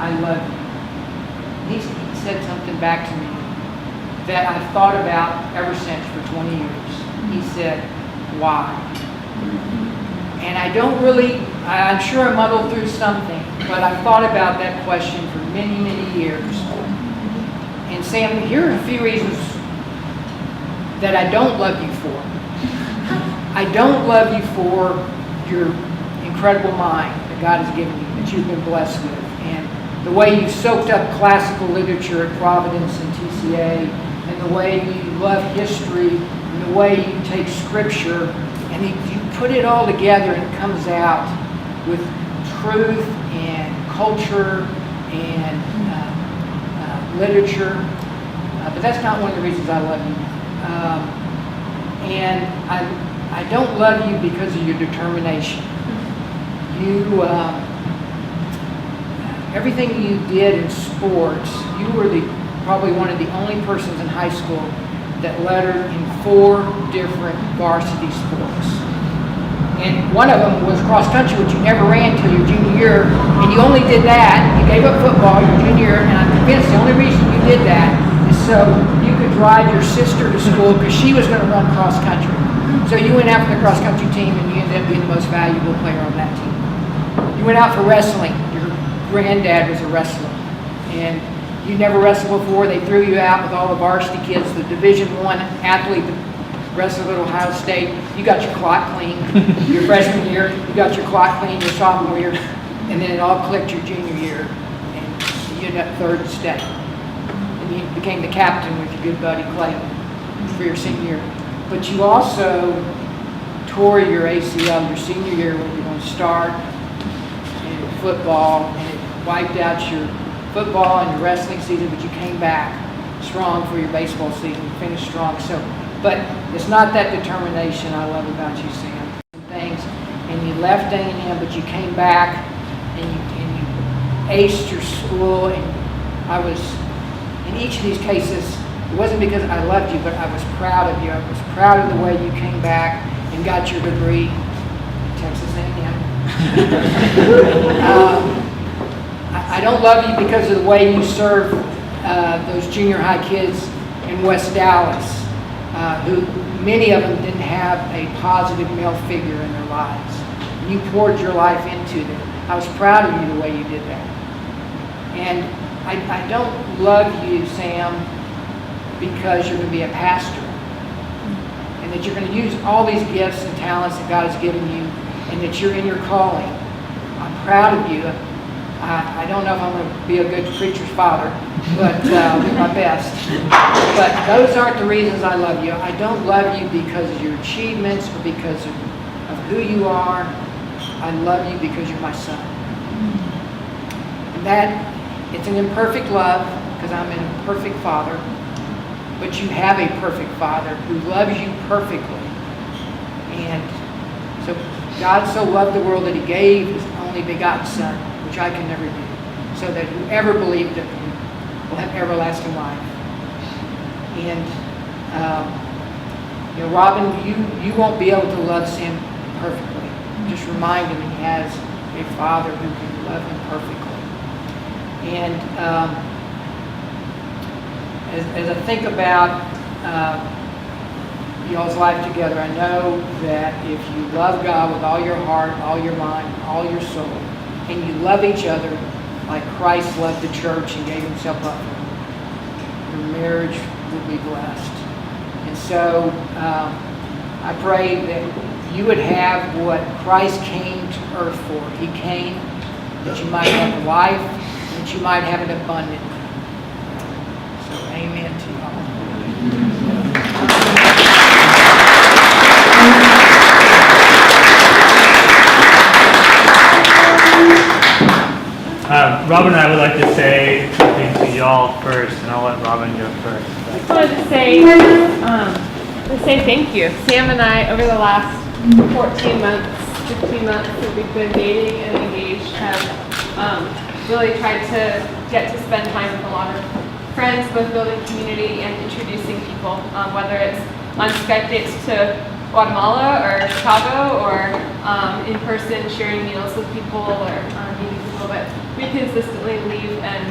I love you." He said something back to me that I've thought about ever since for 20 years. He said, "Why?" And I don't really, I'm sure I muddled through something, but I've thought about that question for many, many years. And Sam, here are a few reasons that I don't love you for. I don't love you for your incredible mind that God has given you, that you've been blessed with, and the way you soaked up classical literature at Providence and TCA, and the way you love history, and the way you take scripture, and you put it all together and it comes out with truth and culture and literature. But that's not one of the reasons I love you. And I don't love you because of your determination. You, everything you did in sports, you were probably one of the only persons in high school that lettered in 4 different varsity sports. And one of them was cross country, which you never ran till your junior year, and you only did that, you gave up football your junior year, and I'm convinced the only reason you did that is so you could drive your sister to school because she was going to run cross country. So you went out for the cross country team, and you ended up being the most valuable player on that team. You went out for wrestling. Your granddad was a wrestler, and you never wrestled before. They threw you out with all the varsity kids, the Division I athlete that wrestled at Ohio State. You got your clock clean your freshman year. You got your clock clean your sophomore year, and then it all clicked your junior year, and you ended up 3rd state. And you became the captain with your good buddy Clayton for your senior year. But you also tore your ACL your senior year when you were going to start in football, and it wiped out your football and your wrestling season, but you came back strong for your baseball season, you finished strong. So, but it's not that determination I love about you, Sam. Things, and you left A&M, but you came back and you aced your school, and I was, in each of these cases, it wasn't because I loved you, but I was proud of you. I was proud of the way you came back and got your degree at Texas A&M. I don't love you because of the way you serve those junior high kids in West Dallas, who many of them didn't have a positive male figure in their lives. You poured your life into them. I was proud of you the way you did that. And I don't love you, Sam, because you're going to be a pastor, and that you're going to use all these gifts and talents that God has given you, and that you're in your calling. I'm proud of you. I don't know if I'm going to be a good preacher's father, but I'll do my best. But those aren't the reasons I love you. I don't love you because of your achievements or because of who you are. I love you because you're my son. And that, it's an imperfect love, because I'm an imperfect father. but you have a perfect Father who loves you perfectly. And so God so loved the world that he gave his only begotten Son, which I can never do, so that whoever believed in him will have everlasting life. And Robin, you won't be able to love Sam perfectly. Just remind him he has a Father who can love him perfectly. And as I think about y'all's life together, I know that if you love God with all your heart, all your mind, all your soul, and you love each other like Christ loved the church and gave himself up for it, your marriage will be blessed. And so I pray that you would have what Christ came to earth for. He came that you might have life, that you might have it abundantly. So amen to y'all. Robin and I would like to say something to y'all first, and I'll let Robin go first. I just wanted to say thank you. Sam and I, over the last 14 months, 15 months that we've been dating and engaged, have really tried to get to spend time with a lot of friends, both building community and introducing people, whether it's on Skype dates to Guatemala or Chicago, or in person sharing meals with people or meeting people. But we consistently leave and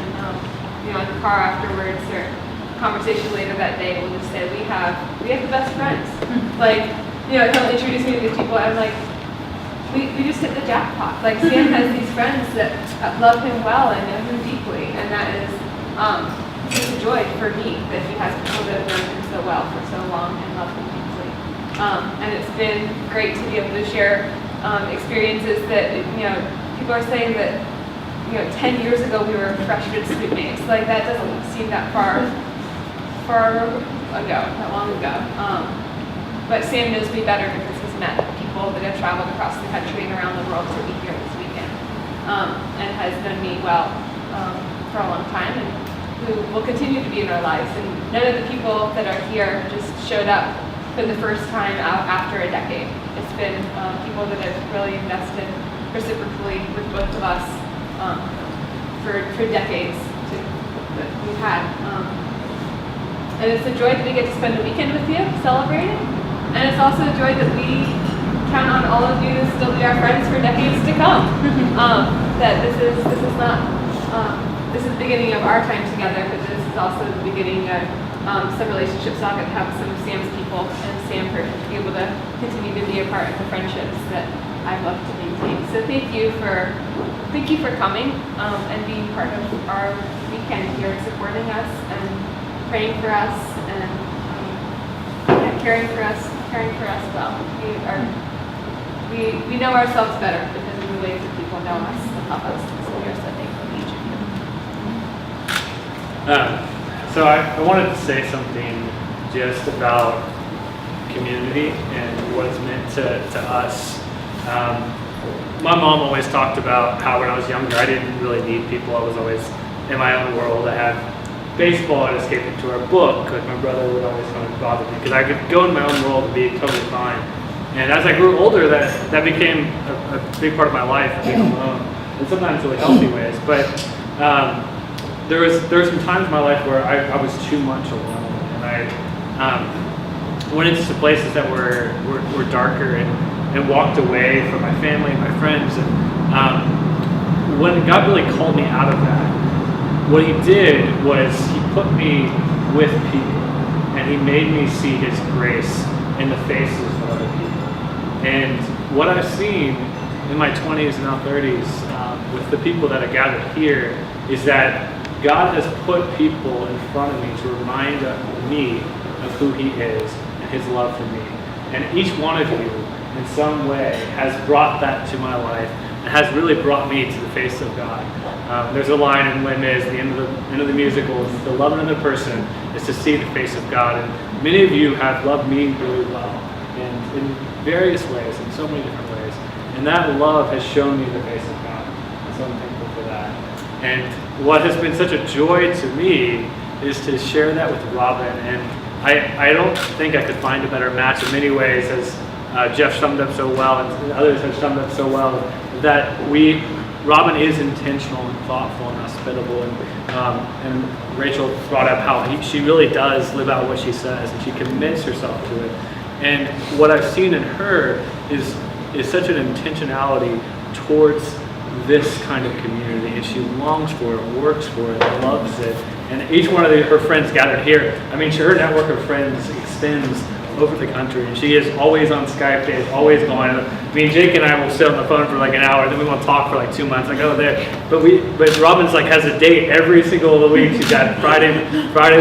in the car afterwards or conversation later that day, we'll just say we have the best friends. Like, he'll introduce me to these people and I'm like, we just hit the jackpot. Like, Sam has these friends that love him well and know him deeply, and that is such a joy for me that he has people that have known him so well for so long and love him deeply. And it's been great to be able to share experiences that, people are saying that, 10 years ago we were freshman studentmates. Like, that doesn't seem that far ago, that long ago. But Sam knows me better because he's met people that have traveled across the country and around the world to be here this weekend, and has known me well for a long time, and who will continue to be in our lives. And none of the people that are here just showed up for the first time after a decade. It's been people that have really invested reciprocally with both of us for decades that we've had. And it's a joy that we get to spend a weekend with you celebrating. And it's also a joy that we count on all of you to still be our friends for decades to come. That this is not this is the beginning of our time together, but this is also the beginning of some relationships I'll get to have with some of Sam's people and Sam to be able to continue to be a part of the friendships that I love to maintain. So thank you for coming and being part of our weekend here, supporting us and praying for us and caring for us well. We know ourselves better because of the ways that people know us and love us. So we are so thankful to each of you. So I wanted to say something just about community and what it's meant to us. My mom always talked about how when I was younger, I didn't really need people. I was always in my own world. I had baseball, I'd escape into our book. Like, my brother would always come and bother me because I could go in my own world and be totally fine. And as I grew older, that became a big part of my life, being alone, and sometimes really healthy ways. But there were some times in my life where I was too much alone, and I went into some places that were darker and walked away from my family and my friends. And when God really called me out of that, what he did was he put me with people, and he made me see his grace in the faces of other people. And what I've seen in my 20s and now 30s with the people that are gathered here is that God has put people in front of me to remind me of who he is and his love for me. And each one of you, in some way, has brought that to my life and has really brought me to the face of God. There's a line in Les Mis, the end of the musical, is to love another person is to see the face of God. And many of you have loved me really well, and in various ways, in so many different ways. And that love has shown me the face of God. And so I'm thankful for that. And what has been such a joy to me is to share that with Robin. And I don't think I could find a better match in many ways, as Jeff summed up so well and others have summed up so well, that Robin is intentional and thoughtful and hospitable, and Rachel brought up how she really does live out what she says, and she commits herself to it. And what I've seen in her is such an intentionality towards this kind of community, and she longs for it, works for it, loves it. And each one of her friends gathered here, I mean, her network of friends extends over the country, and she is always on Skype days, always going. I mean, Jake and I will sit on the phone for like an hour, then we won't talk for like 2 months. I go there, but Robin's like has a date every single week. She's got Friday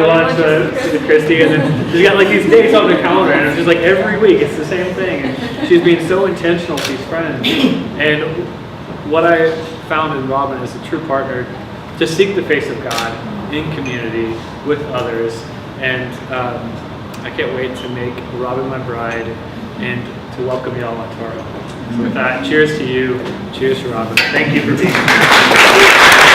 lunch with Christy, and then she's got like these dates on the calendar, and it's just like every week it's the same thing. And she's being so intentional with these friends. And what I found in Robin is a true partner to seek the face of God in community with others. And I can't wait to make Robin my bride and to welcome y'all into our home. So with that, cheers to you, cheers to Robin. Thank you for being here.